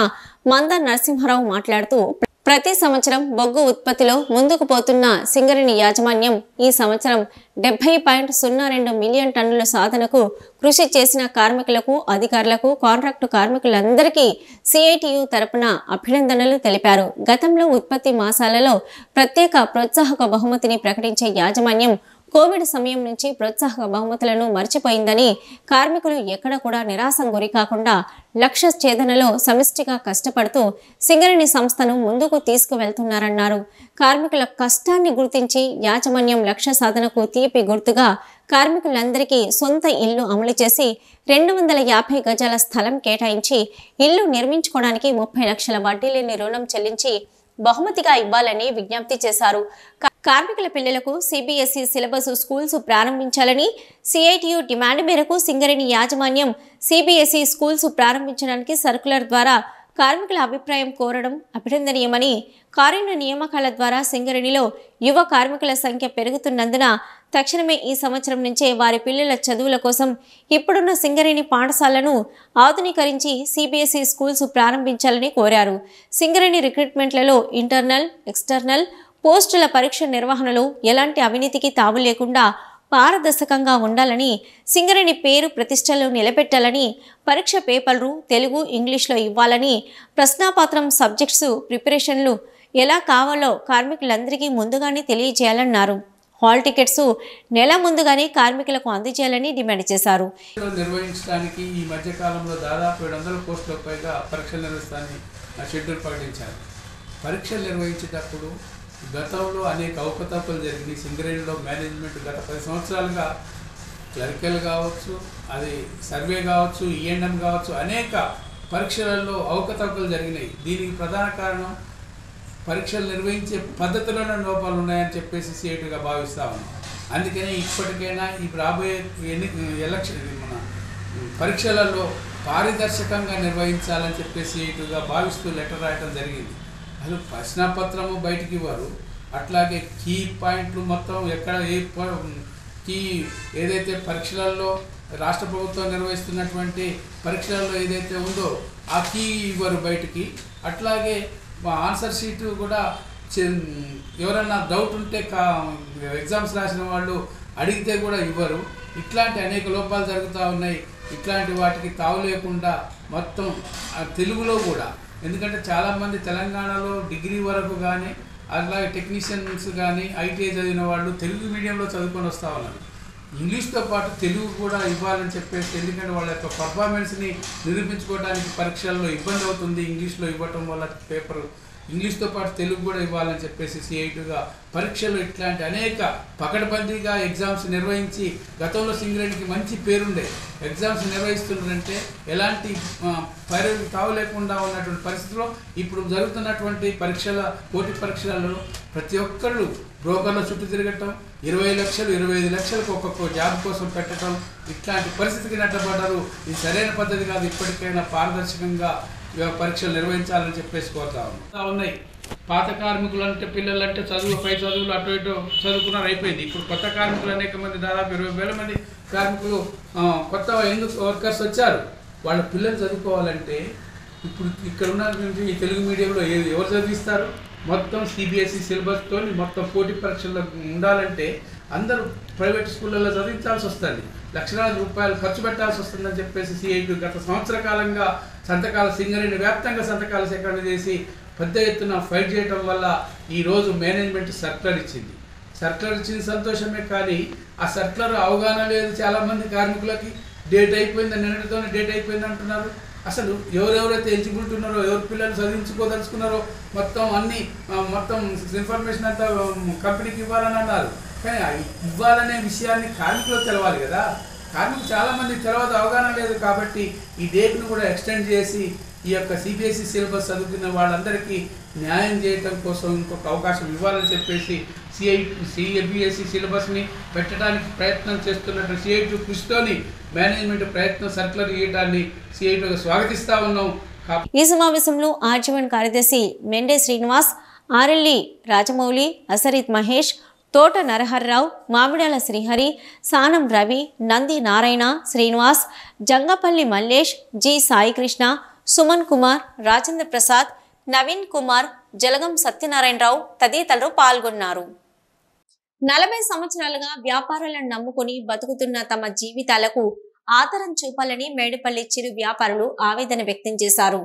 [SPEAKER 1] మంద నరసింహారావు మాట్లాడుతూ, ప్రతి సంవత్సరం బొగ్గు ఉత్పత్తిలో ముందుకు పోతున్న సింగరేణి యాజమాన్యం ఈ సంవత్సరం 70.02 మిలియన్ టన్నుల సాధనకు కృషి చేసిన కార్మికులకు, అధికారులకు, కాంట్రాక్టు కార్మికులందరికీ సిఐటియు తరపున అభినందనలు తెలిపారు. గతంలో ఉత్పత్తి మాసాలలో ప్రత్యేక ప్రోత్సాహక బహుమతిని ప్రకటించే యాజమాన్యం కోవిడ్ సమయం నుంచి ప్రోత్సాహక బహుమతులను మర్చిపోయిందని, కార్మికులు ఎక్కడ కూడా నిరాశకు గురి కాకుండా లక్ష్య ఛేదనలో సమిష్టిగా కష్టపడుతూ సింగరేణి సంస్థను ముందుకు తీసుకువెళ్తున్నారన్నారు. కార్మికుల కష్టాన్ని గుర్తించి యాజమాన్యం లక్ష్య సాధనకు తీపి గుర్తుగా కార్మికులందరికీ సొంత ఇల్లు అమలు చేసి 250 గజాల స్థలం కేటాయించి ఇల్లు నిర్మించుకోవడానికి 30 లక్షల వడ్డీ లేని రుణం చెల్లించి బహుమతిగా ఇవ్వాలని విజ్ఞప్తి చేశారు. కార్మికుల పిల్లలకు సిబిఎస్ఈ సిలబస్ స్కూల్స్ ప్రారంభించాలని సిఐటియు డిమాండ్ మేరకు సింగరేణి యాజమాన్యం సిబిఎస్ఈ స్కూల్స్ ప్రారంభించడానికి సర్కులర్ ద్వారా కార్మికుల అభిప్రాయం కోరడం అభినందనీయమని, కారుణ్య నియామకాల ద్వారా సింగరేణిలో యువ కార్మికుల సంఖ్య పెరుగుతున్నందున తక్షణమే ఈ సంవత్సరం నుంచే వారి పిల్లల చదువుల కోసం ఇప్పుడున్న సింగరేణి పాఠశాలను ఆధునీకరించి సిబిఎస్ఈ స్కూల్స్ ప్రారంభించాలని కోరారు. సింగరేణి రిక్రూట్మెంట్లలో ఇంటర్నల్, ఎక్స్టర్నల్ పోస్టుల పరీక్ష నిర్వహణలో ఎలాంటి అవినీతికి తావు లేకుండా పారదర్శకంగా ఉండాలని, సింగరేణి పేరు ప్రతిష్టలు నిలబెట్టాలని, పరీక్ష పేపర్లు తెలుగు, ఇంగ్లీష్లో ఇవ్వాలని, ప్రశ్నాపత్రం సబ్జెక్ట్స్ ప్రిపరేషన్లు ఎలా కావాలో కార్మికులందరికీ ముందుగానే తెలియజేయాలన్నారు. హాల్ టికెట్స్ నెల ముందుగానే కార్మికులకు అందజేయాలని డిమాండ్ చేశారు.
[SPEAKER 10] నిర్వహించడానికి ఈ మధ్య కాలంలో దాదాపు 700 కోట్లకు పైగా పరీక్షలు నిర్వహిస్తానని షెడ్యూల్ ప్రకటించారు. పరీక్షలు నిర్వహించేటప్పుడు గతంలో అనేక అవకతవకలు జరిగినాయి. సింగరేణిలో మేనేజ్మెంట్ గత 10 సంవత్సరాలుగా క్లరికల్ కావచ్చు, అది సర్వే కావచ్చు, ఈఎన్ఎం కావచ్చు, అనేక పరీక్షలలో అవకతవకలు జరిగినాయి. దీనికి ప్రధాన కారణం పరీక్షలు నిర్వహించే పద్ధతిలోనే లోపాలు ఉన్నాయని చెప్పేసి సిఐటిగా భావిస్తా ఉన్నాం. అందుకని ఇప్పటికైనా ఈ రాబోయే మన పరీక్షలలో పారదర్శకంగా నిర్వహించాలని చెప్పేసి సిఐటిగా భావిస్తూ లెటర్ రాయడం జరిగింది. అసలు ప్రశ్నపత్రము బయటికి ఇవ్వరు, అట్లాగే కీ పాయింట్లు మొత్తం ఎక్కడ కీ ఏదైతే పరీక్షలలో రాష్ట్ర ప్రభుత్వం నిర్వహిస్తున్నటువంటి పరీక్షలలో ఏదైతే ఉందో ఆ కీ ఇవ్వరు బయటికి. అట్లాగే ఆన్సర్ షీట్ కూడా ఎవరన్నా డౌట్ ఉంటే ఎగ్జామ్స్ రాసిన వాళ్ళు అడిగితే కూడా ఇవ్వరు. ఇట్లాంటి అనేక లోపాలు జరుగుతూ ఉన్నాయి. ఇట్లాంటి వాటికి తావు లేకుండా మొత్తం తెలుగులో కూడా, ఎందుకంటే చాలామంది తెలంగాణలో డిగ్రీ వరకు కానీ అలాగే టెక్నీషియన్స్ కానీ ఐటీఐ చదివిన వాళ్ళు తెలుగు మీడియంలో చదువుకొని వస్తూ ఉన్నారు. ఇంగ్లీష్తో పాటు తెలుగు కూడా ఇవ్వాలని చెప్పేసి, ఎందుకంటే వాళ్ళ యొక్క పర్ఫార్మెన్స్ని నిరూపించుకోవడానికి పరీక్షల్లో ఇబ్బంది అవుతుంది. ఇంగ్లీష్లో ఇవ్వటం వల్ల పేపరు ఇంగ్లీష్తో పాటు తెలుగు కూడా ఇవ్వాలని చెప్పేసి సిఐటిగా పరీక్షలు ఇట్లాంటి అనేక పకడ్బందీగా ఎగ్జామ్స్ నిర్వహించి, గతంలో సింగరేణికి మంచి పేరుండే ఎగ్జామ్స్ నిర్వహిస్తున్నారంటే ఎలాంటి తావు లేకుండా ఉన్నటువంటి పరిస్థితిలో ఇప్పుడు జరుగుతున్నటువంటి పోటీ పరీక్షలలో ప్రతి ఒక్కళ్ళు బ్రోకర్ల చుట్టూ తిరగటం, 20 లక్షలు 25 లక్షలకు ఒక్కొక్క జాబ్ కోసం పెట్టడం, ఇట్లాంటి పరిస్థితికి నెట్టబడ్డారు. ఇది సరైన పద్ధతి కాదు. ఇప్పటికైనా పారదర్శకంగా పరీక్షలు నిర్వహించాలని చెప్పేసి కోరుతా ఉన్నాయి. పాత కార్మికులు అంటే పిల్లలంటే పై చదువులు అటు ఇటు చదువుకున్నారు, అయిపోయింది. ఇప్పుడు కొత్త కార్మికులు అనేక మంది, దాదాపు 20,000 మంది కార్మికులు కొత్త యంగ్ వర్కర్స్ వచ్చారు. వాళ్ళ పిల్లలు చదువుకోవాలంటే ఇప్పుడు ఇక్కడ ఉన్నటువంటి ఈ తెలుగు మీడియంలో ఎవరు చదివిస్తారు? మొత్తం సిబిఎస్ఈ సిలబస్తో మొత్తం పోటీ పరీక్షల్లో ఉండాలంటే అందరూ ప్రైవేట్ స్కూళ్ళల్లో చదివించాల్సి వస్తుంది. లక్షలాది రూపాయలు ఖర్చు పెట్టాల్సి వస్తుందని చెప్పేసి సిఐటి గత సంవత్సర కాలంగా సింగరేణి వ్యాప్తంగా సంతకాల సేకరణ చేసి పెద్ద ఎత్తున ఫైట్ చేయడం వల్ల ఈరోజు మేనేజ్మెంట్ సర్క్యులర్ ఇచ్చింది. సర్క్యులర్ ఇచ్చింది సంతోషమే, కానీ ఆ సర్క్యులర్ అవగాహన లేదు. చాలామంది కార్మికులకి డేట్ అయిపోయింది, నిన్నటితోనే డేట్ అయిపోయింది అంటున్నారు. అసలు ఎవరెవరైతే ఎలిజిబిలిటీ ఉన్నారో, ఎవరు పిల్లలు చదివించుకోదలుచుకున్నారో మొత్తం ఇన్ఫర్మేషన్ అంతా కంపెనీకి ఇవ్వాలని అన్నారు. కానీ ఇవ్వాలనే విషయాన్ని కార్మికులకు తెలవాలి కదా. కార్మికులు చాలామంది తెలియదు, అవగాహన లేదు. కాబట్టి ఈ డేట్ను కూడా ఎక్స్టెండ్ చేసి ఈ యొక్క సిబిఎస్ఈ సిలబస్ చదువుకున్న వాళ్ళందరికీ న్యాయం చేయడం కోసం ఇంకొక అవకాశం ఇవ్వాలని చెప్పేసి సిబిఎస్ఈ సిలబస్ని పెట్టడానికి ప్రయత్నం చేస్తున్నట్టు సిఐటి కృషితోని మేనేజ్మెంట్ ప్రయత్నం సర్క్యులర్ ఇవ్వడాన్ని సిఐటిగా స్వాగతిస్తూ ఉన్నాం.
[SPEAKER 1] ఈ సమావేశంలో ఆర్జీవన్ కార్యదర్శి మెండే శ్రీనివాస్, ఆర్ఎల్ఈ రాజమౌళి, అసరిత్ మహేష్, తోట నరహర్రావు, మామిడాల శ్రీహరి, సానం రవి, నంది నారాయణ, శ్రీనివాస్, జంగపల్లి మల్లేష్, జి సాయికృష్ణ, సుమన్ కుమార్, రాజేంద్ర ప్రసాద్, నవీన్ కుమార్, జలగం సత్యనారాయణరావు తదితరులు పాల్గొన్నారు. 40 సంవత్సరాలుగా వ్యాపారాలను నమ్ముకుని బతుకుతున్న తమ జీవితాలకు ఆదరం చూపాలని మేడిపల్లి చిరు వ్యాపారులు ఆవేదన వ్యక్తం చేశారు.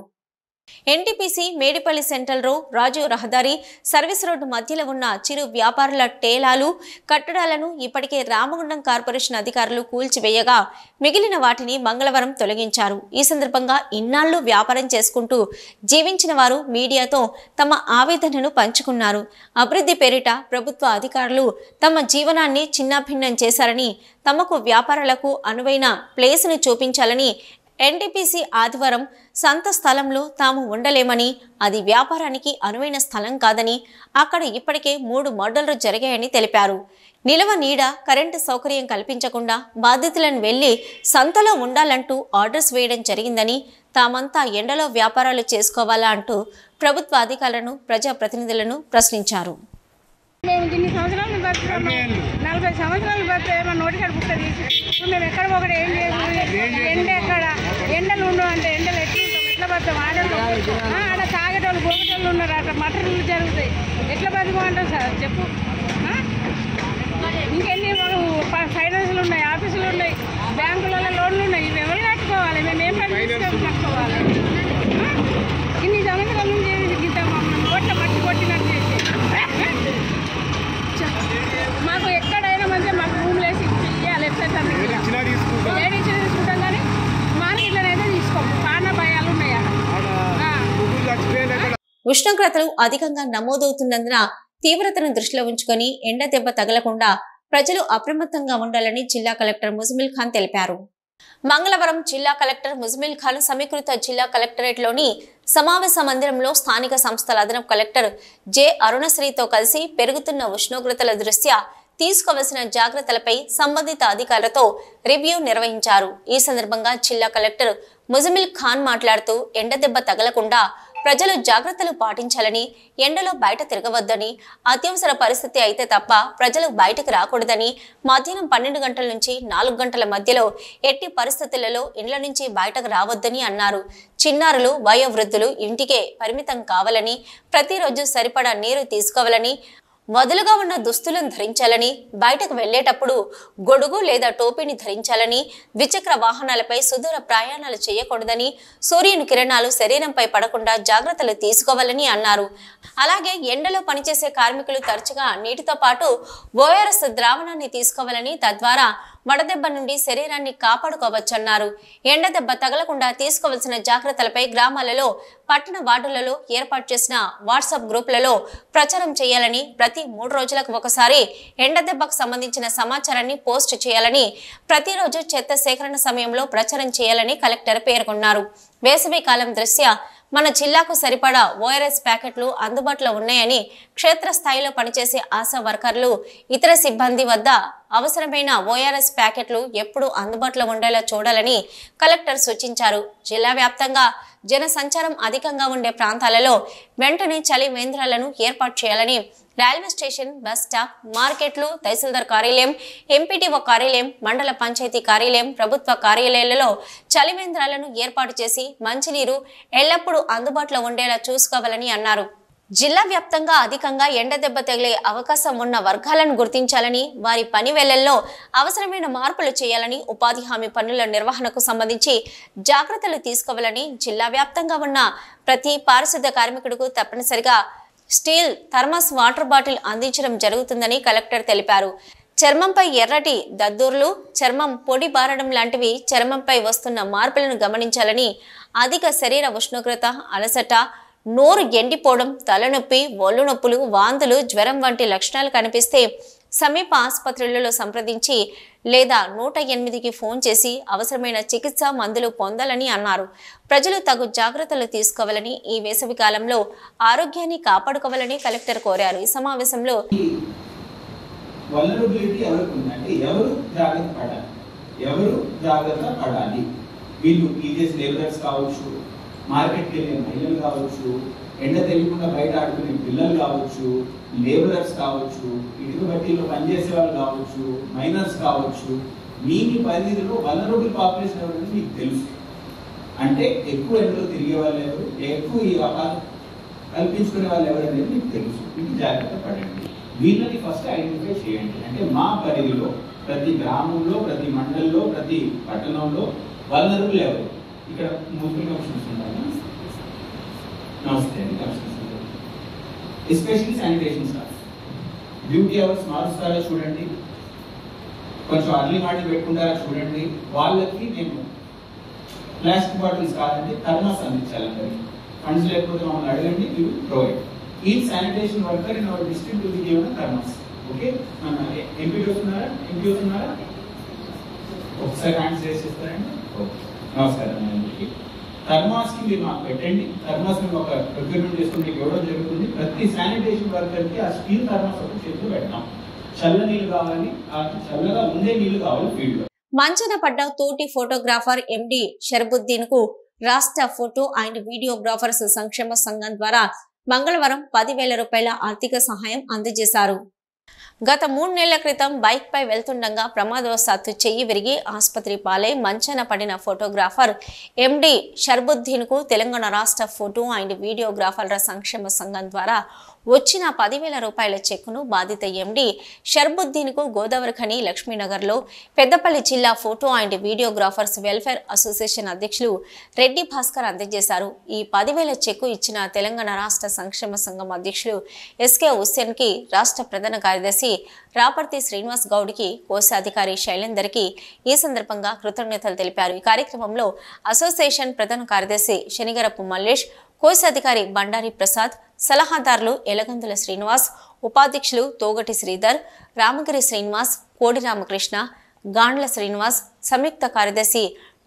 [SPEAKER 1] ఎన్టీపీసీ మేడిపల్లి సెంట్రల్ రాజు రహదారి సర్వీస్ రోడ్డు మధ్యలో ఉన్న చిరు వ్యాపారుల టేలాలు, కట్టడాలను ఇప్పటికే రామగుండం కార్పొరేషన్ అధికారులు కూల్చివేయగా మిగిలిన వాటిని మంగళవారం తొలగించారు. ఈ సందర్భంగా ఇన్నాళ్లు వ్యాపారం చేసుకుంటూ జీవించిన వారు మీడియాతో తమ ఆవేదనను పంచుకున్నారు. అభివృద్ధి పేరిట ప్రభుత్వ అధికారులు తమ జీవనాన్ని చిన్నాభిన్నం చేశారని, తమకు వ్యాపారాలకు అనువైన ప్లేస్ను చూపించాలని, ఎన్టీపీసీ ఆదివారం సంత స్థలంలో తాము ఉండలేమని, అది వ్యాపారానికి అనువైన స్థలం కాదని, అక్కడ ఇప్పటికే 3 మర్డర్లు జరిగాయని తెలిపారు. నిలవ నీడ, కరెంటు సౌకర్యం కల్పించకుండా బాధితులను వెళ్లి సంతలో ఉండాలంటూ ఆర్డర్స్ వేయడం జరిగిందని, తామంతా ఎండలో వ్యాపారాలు చేసుకోవాలా అంటూ ప్రభుత్వ అధికారులను, ప్రజాప్రతినిధులను ప్రశ్నించారు.
[SPEAKER 11] మేము ఇన్ని సంవత్సరాలు బతున్నాము, 40 సంవత్సరాలు బతే మా నోటికాడ బుక్క తీసి మేము ఎక్కడ ఒకటి ఏం లేదు. ఎండ ఎక్కడ ఎండలు ఉండవు అంటే ఎండలు ఎట్లా బతాం? ఆడ తాగేటోళ్ళు గోగేటోళ్ళు ఉన్నారు, అట్లా మటర్లు జరుగుతాయి. ఎట్లా బతుకోమంటాం సార్ చెప్పు? ఇంకెన్ని ఫైనాన్సులు ఉన్నాయి, ఆఫీసులు ఉన్నాయి, బ్యాంకులలో లోన్లు ఉన్నాయి. ఇవి ఎవరు కట్టుకోవాలి? మేము ఏం పని కట్టుకోవాలి? ఇన్ని సంవత్సరాల నుంచి ఇంత మమ్మల్ని ఓట్ల మట్టి కొట్టినట్టు చేసి మాకు
[SPEAKER 1] ఉష్ణోగ్రతలు అధికంగా నమోదవుతున్నందున తీవ్రతను దృష్టిలో ఉంచుకొని ఎండ దెబ్బ తగలకుండా ప్రజలు అప్రమత్తంగా ఉండాలని జిల్లా కలెక్టర్ ముజమిల్ ఖాన్ తెలిపారు. మంగళవారం జిల్లా కలెక్టర్ ముజమిల్ ఖాన్ సమీకృత జిల్లా కలెక్టరేట్లోని సమావేశ మందిరంలో స్థానిక సంస్థల అదనపు కలెక్టర్ జె అరుణశ్రీతో కలిసి పెరుగుతున్న ఉష్ణోగ్రతల దృష్ట్యా తీసుకోవాల్సిన జాగ్రత్తలపై సంబంధిత అధికారులతో రివ్యూ నిర్వహించారు. ఈ సందర్భంగా జిల్లా కలెక్టర్ ముజమిల్ ఖాన్ మాట్లాడుతూ ఎండ దెబ్బ తగలకుండా ప్రజలు జాగ్రత్తలు పాటించాలని, ఎండలో బయట తిరగవద్దని, అత్యవసర పరిస్థితి అయితే తప్ప ప్రజలు బయటకు రాకూడదని, మధ్యాహ్నం 12 గంటల నుంచి 4 గంటల మధ్యలో ఎట్టి పరిస్థితులలో ఇండ్ల నుంచి బయటకు రావద్దని అన్నారు. చిన్నారులు, వయోవృద్ధులు ఇంటికే పరిమితం కావాలని, ప్రతిరోజు సరిపడా నీరు తీసుకోవాలని, వదులుగా ఉన్న దుస్తులను ధరించాలని, బయటకు వెళ్లేటప్పుడు గొడుగు లేదా టోపీని ధరించాలని, ద్విచక్ర వాహనాలపై సుదూర ప్రయాణాలు చేయకూడదని, సూర్యుని కిరణాలు శరీరంపై పడకుండా జాగ్రత్తలు తీసుకోవాలని అన్నారు. అలాగే ఎండలో పనిచేసే కార్మికులు తరచుగా నీటితో పాటు ఓఆర్ఎస్ ద్రావణాన్ని తీసుకోవాలని, తద్వారా వడదెబ్బ నుండి శరీరాన్ని కాపాడుకోవచ్చన్నారు. ఎండ దెబ్బ తగలకుండా తీసుకోవాల్సిన జాగ్రత్తలపై గ్రామాలలో, పట్టణ వార్డులలో ఏర్పాటు చేసిన వాట్సాప్ గ్రూపులలో ప్రచారం చేయాలని, ప్రతి 3 రోజులకు ఒకసారి ఎండ దెబ్బకు సంబంధించిన సమాచారాన్ని పోస్ట్ చేయాలని, ప్రతిరోజు చెత్త సేకరణ సమయంలో ప్రచారం చేయాలని కలెక్టర్ పేర్కొన్నారు. వేసవి కాలం దృష్ట్యా మన జిల్లాకు సరిపడా ఓఆర్ఎస్ ప్యాకెట్లు అందుబాటులో ఉన్నాయని, క్షేత్రస్థాయిలో పనిచేసే ఆశా వర్కర్లు, ఇతర సిబ్బంది వద్ద అవసరమైన ఓఆర్ఎస్ ప్యాకెట్లు ఎప్పుడూ అందుబాటులో ఉండేలా చూడాలని కలెక్టర్ సూచించారు. జిల్లా వ్యాప్తంగా జన సంచారం అధికంగా ఉండే ప్రాంతాలలో వెంటనే చలి కేంద్రాలను ఏర్పాటు చేయాలని, రైల్వే స్టేషన్, బస్ స్టాప్, మార్కెట్లు, తహసీల్దార్ కార్యాలయం, ఎంపీటీఓ కార్యాలయం, మండల పంచాయతీ కార్యాలయం, ప్రభుత్వ కార్యాలయాలలో చలి కేంద్రాలను ఏర్పాటు చేసి మంచినీరు ఎల్లప్పుడూ అందుబాటులో ఉండేలా చూసుకోవాలని అన్నారు. జిల్లా వ్యాప్తంగా అధికంగా ఎండ దెబ్బ తగిలే అవకాశం ఉన్న వర్గాలను గుర్తించాలని, వారి పని వేళల్లో అవసరమైన మార్పులు చేయాలని, ఉపాధి హామీ పనుల నిర్వహణకు సంబంధించి జాగ్రత్తలు తీసుకోవాలని, జిల్లా వ్యాప్తంగా ఉన్న ప్రతి పారిశుద్ధ కార్మికుడికి తప్పనిసరిగా స్టీల్, థర్మస్ వాటర్ బాటిల్ అందించడం జరుగుతుందని కలెక్టర్ తెలిపారు. చర్మంపై ఎర్రటి దద్దుర్లు, చర్మం పొడి బారడం లాంటివి చర్మంపై వస్తున్న మార్పులను గమనించాలని, అధిక శరీర ఉష్ణోగ్రత, అలసట, నోరు ఎండిపోవడం, తలనొప్పి, ఒళ్ళు నొప్పులు, వాంతులు, జ్వరం వంటి లక్షణాలు కనిపిస్తే సమీప ఆసుపత్రులలో సంప్రదించి లేదా 108కి ఫోన్ చేసి అవసరమైన చికిత్స, మందులు పొందాలని అన్నారు. ప్రజలు తగు జాగ్రత్తలు తీసుకోవాలని, ఈ వేసవి కాలంలో ఆరోగ్యాన్ని కాపాడుకోవాలని కలెక్టర్ కోరారు. ఈ సమావేశంలో
[SPEAKER 12] మార్కెట్కి వెళ్ళే మహిళలు కావచ్చు, ఎండ తెలియకుండా బయట ఆడుకునే పిల్లలు కావచ్చు, లేబరర్స్ కావచ్చు, ఇటుక బట్టీలో పనిచేసే వాళ్ళు కావచ్చు, మైనర్స్ కావచ్చు, మీ పరిధిలో వల్నరబుల్ పాపులేషన్ ఎవరంటే మీకు తెలుసు. అంటే ఎక్కువ ఎండలో తిరిగే వాళ్ళు ఎవరు, ఎక్కువ ఈ అవకాశం కల్పించుకునే వాళ్ళు ఎవరనేది మీకు తెలుసు. మీకు జాగ్రత్త పడండి. వీళ్ళని ఫస్ట్ ఐడెంటిఫై చేయండి. అంటే మా పరిధిలో ప్రతి గ్రామంలో, ప్రతి మండలంలో, ప్రతి పట్టణంలో వల్నరబుల్ ఎవరు. ఇక్కడ మున్సిపల్ కమిషనర్స్ ఉన్నారు. నమస్తే అండి, commissioners. Especially sanitation staff duty hours మారుస్తారా చూడండి, కొంచెం అర్లీ మార్నింగ్ పెట్టుకుంటారా చూడండి. వాళ్ళకి మేము ప్లాస్టిక్ బాటిల్స్ కాదండి థర్మాస్ అందించాలండి. ఫండ్స్ లేకపోతే మమ్మల్ని అడగండి, you provide. Each sanitation worker in our district will be given thermos. Okay, మన ఎంపీ వస్తున్నారా? ఒకసారి హ్యాండ్స్ రేస్ చేస్తారండి. ఓకే, నమస్కారం అండి. థర్మాస్ కి మీరు మాకు పెట్టండి. థర్మాస్ మేము ఒక ప్రొక్యూర్మెంట్ చేసుకుని మీకు ఇవ్వడం జరుగుతుంది. ప్రతి శానిటేషన్ వర్కర్కి ఆ స్టీల్ థర్మాస్ ఒక చేతిలో పెడతాం. చల్ల నీళ్ళు కావాలి, ఆ చల్లగా ఉండే నీళ్లు కావాలి ఫీల్డ్ లో.
[SPEAKER 1] మంచన పడ్డ తోటి ఫోటోగ్రాఫర్ ఎండి షర్బుద్దీన్ కు రాష్ట్ర ఫోటో అండ్ వీడియోగ్రాఫర్స్ సంక్షేమ సంఘం ద్వారా మంగళవారం 10,000 రూపాయల ఆర్థిక సహాయం అందజేశారు. గత 3 నెలల క్రితం బైక్ పై వెళ్తుండగా ప్రమాదవశాత్తు చెయ్యి విరిగి ఆసుపత్రి పాలై మంచాన పడిన ఫోటోగ్రాఫర్ ఎండి షర్బుద్దీన్ కు తెలంగాణ రాష్ట్ర ఫోటో అండ్ వీడియోగ్రాఫర్ల సంక్షేమ సంఘం ద్వారా వచ్చిన 10,000 రూపాయల చెక్కును బాధిత ఎండి షర్బుద్దీన్ కు గోదావరిఖని లక్ష్మీనగర్లో పెద్దపల్లి జిల్లా photo and videographers welfare association అధ్యక్షులు రెడ్డి భాస్కర్ అందజేశారు. ఈ 10,000 చెక్కు ఇచ్చిన తెలంగాణ రాష్ట్ర సంక్షేమ సంఘం అధ్యక్షులు ఎస్కే హుస్సేన్ కి, రాష్ట్ర ప్రధాన కార్యదర్శి రాపర్తి శ్రీనివాస్ గౌడ్కి, కోశాధికారి శైలేందర్కి ఈ సందర్భంగా కృతజ్ఞతలు తెలిపారు. ఈ కార్యక్రమంలో అసోసియేషన్ ప్రధాన కార్యదర్శి శనిగరపు మల్లేష్, కోశాధికారి బండారి ప్రసాద్, సలహాదారులు ఎలగందుల శ్రీనివాస్, ఉపాధ్యక్షులు తోగటి శ్రీధర్, రామగిరి శ్రీనివాస్, కోడి రామకృష్ణ, గాండ్ల శ్రీనివాస్, సంయుక్త కార్యదర్శి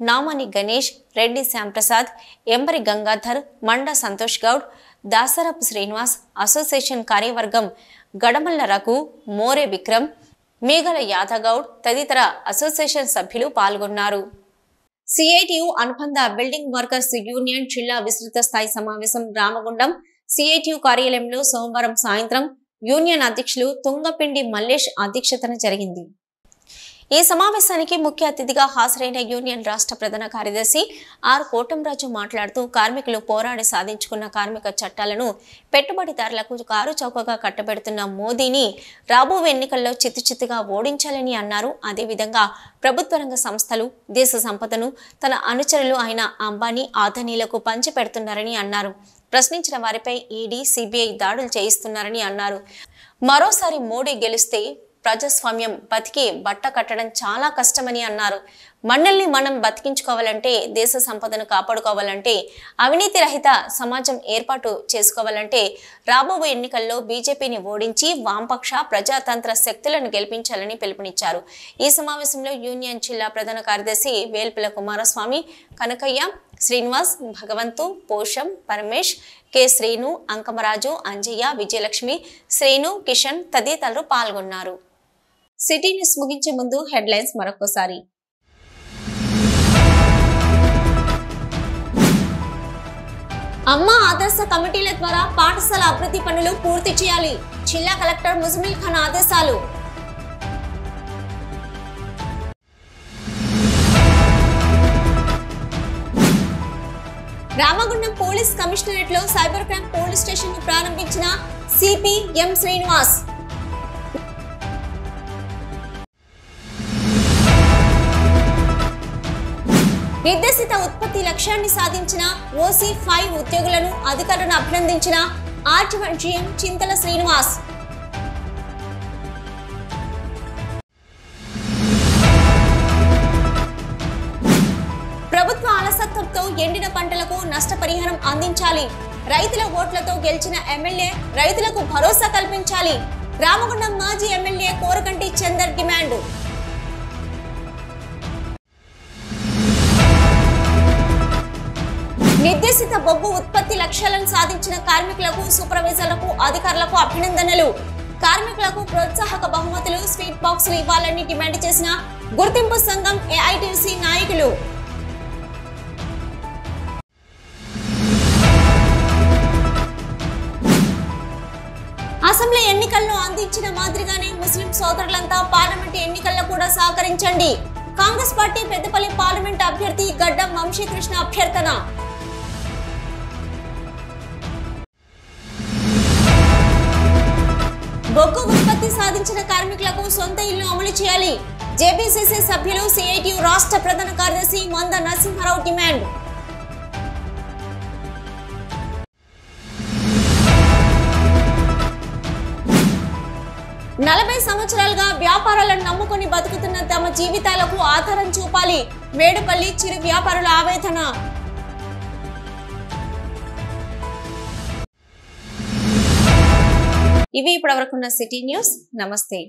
[SPEAKER 1] నామని గణేష్, రెడ్డి శ్యాంప్రసాద్, ఎంబరి గంగాధర్, మండ సంతోష్ గౌడ్, దాసరపు శ్రీనివాస్, అసోసియేషన్ కార్యవర్గం గడమల్ల రఘు, మోరే విక్రమ్, మేఘల యాదగౌడ్ తదితర అసోసియేషన్ సభ్యులు పాల్గొన్నారు. సిఐటియు అనుబంధ బిల్డింగ్ వర్కర్స్ యూనియన్ జిల్లా విస్తృత స్థాయి సమావేశం రామగుండం సిఐటియు కార్యాలయంలో సోమవారం సాయంత్రం యూనియన్ అధ్యక్షులు తుంగపిండి మల్లేష్ అధ్యక్షతన జరిగింది. ఈ సమావేశానికి ముఖ్య అతిథిగా హాజరైన యూనియన్ రాష్ట్ర ప్రధాన కార్యదర్శి ఆర్ కోటంరాజు మాట్లాడుతూ కార్మికులు పోరాడి సాధించుకున్న కార్మిక చట్టాలను పెట్టుబడిదారులకు కారు చౌకగా కట్టబెడుతున్న మోదీని రాబోయే ఎన్నికల్లో చిత్తుచిత్తుగా ఓడించాలని అన్నారు. అదేవిధంగా ప్రభుత్వ రంగ సంస్థలు దేశ సంపదను తన అనుచరులు అయిన అంబానీ, ఆదానీలకు పంచిపెడుతున్నారని అన్నారు. ప్రశ్నించిన వారిపై ఈడీ, సిబిఐ దాడులు చేయిస్తున్నారని అన్నారు. మరోసారి మోడీ గెలిస్తే ప్రజాస్వామ్యం బతికి బట్ట కట్టడం చాలా కష్టమని అన్నారు. మనల్ని మనం బతికించుకోవాలంటే, దేశ సంపదను కాపాడుకోవాలంటే, అవినీతి రహిత సమాజం ఏర్పాటు చేసుకోవాలంటే రాబోయే ఎన్నికల్లో బీజేపీని ఓడించి వామపక్ష ప్రజాతంత్ర శక్తులను గెలిపించాలని పిలుపునిచ్చారు. ఈ సమావేశంలో యూనియన్ జిల్లా ప్రధాన కార్యదర్శి వేల్పుల కుమారస్వామి, కనకయ్య, శ్రీనివాస్, భగవంతు, పోషం, పరమేష్, కె శ్రీను, అంకమరాజు, అంజయ్య, విజయలక్ష్మి, శ్రీను, కిషన్ తదితరులు పాల్గొన్నారు. సిటీ న్యూస్ ముగించే ముందు హెడ్లైన్స్ మరొకసారి. అమ్మ ఆదర్శ కమిటీల ద్వారా పాఠశాల అభివృద్ధి పనులు పూర్తి చేయాలి. జిల్లా కలెక్టర్ ముజమిల్ ఖాన్ ఆదేశాలు. రామగుండం పోలీస్ కమిషనరేట్ లో సైబర్ క్రైమ్ పోలీస్ స్టేషన్ ను ప్రారంభించిన సిపి ఎం శ్రీనివాస్. నిర్దేశిత ఉత్పత్తి లక్ష్యాన్ని సాధించిన OC5 ఉద్యోగులను అధికారులను అభినందించిన ఆర్టీవన్ జీఎం చింతల శ్రీనివాస్. ప్రభుత్వ అలసత్వంతో ఎండిన పంటలకు నష్టపరిహారం అందించాలి. రైతుల ఓట్లతో గెలిచిన ఎమ్మెల్యే రైతులకు భరోసా కల్పించాలి. రామగుండం మాజీ ఎమ్మెల్యే కోరకంటి చందర్ డిమాండ్. నిర్దేశిత బొగ్గు ఉత్పత్తి లక్ష్యాలను సాధించిన కార్మికులకు, సూపర్వైజర్లకు, అధికారులకు అభినందనలు. కార్మికులకు ప్రోత్సాహక బహుమతులు, స్వీట్ బాక్సులు ఇవ్వాలని డిమాండ్ చేసిన గుర్తింపు సంఘం ఏఐటీసీ నాయకులు. అసెంబ్లీ ఎన్నికల్లో అందించిన మాదిరిగానే ముస్లిం సోదరులంతా పార్లమెంట్ ఎన్నికల్లో కూడా సహకరించండి. కాంగ్రెస్ పార్టీ పెద్దపల్లి పార్లమెంట్ అభ్యర్థి గడ్డం వంశీకృష్ణ అభ్యర్థన. బొగ్గు ఉత్పత్తి సాధించిన కార్మికులకు సొంత ఇల్లు అమలు చేయాలి. జేబీసీసీ సభ్యులు, సిఐటియు రాష్ట్ర ప్రధాన కార్యదర్శి మంద నరసింహారావు డిమాండ్. నలభై సంవత్సరాలుగా వ్యాపారాలను నమ్ముకొని బతుకుతున్న తమ జీవితాలకు ఆధారం చూపాలి. మేడుపల్లి చిరు వ్యాపారుల ఆవేదన. ఇవి ఇప్పటివరకున్న సిటీ న్యూస్. నమస్తే.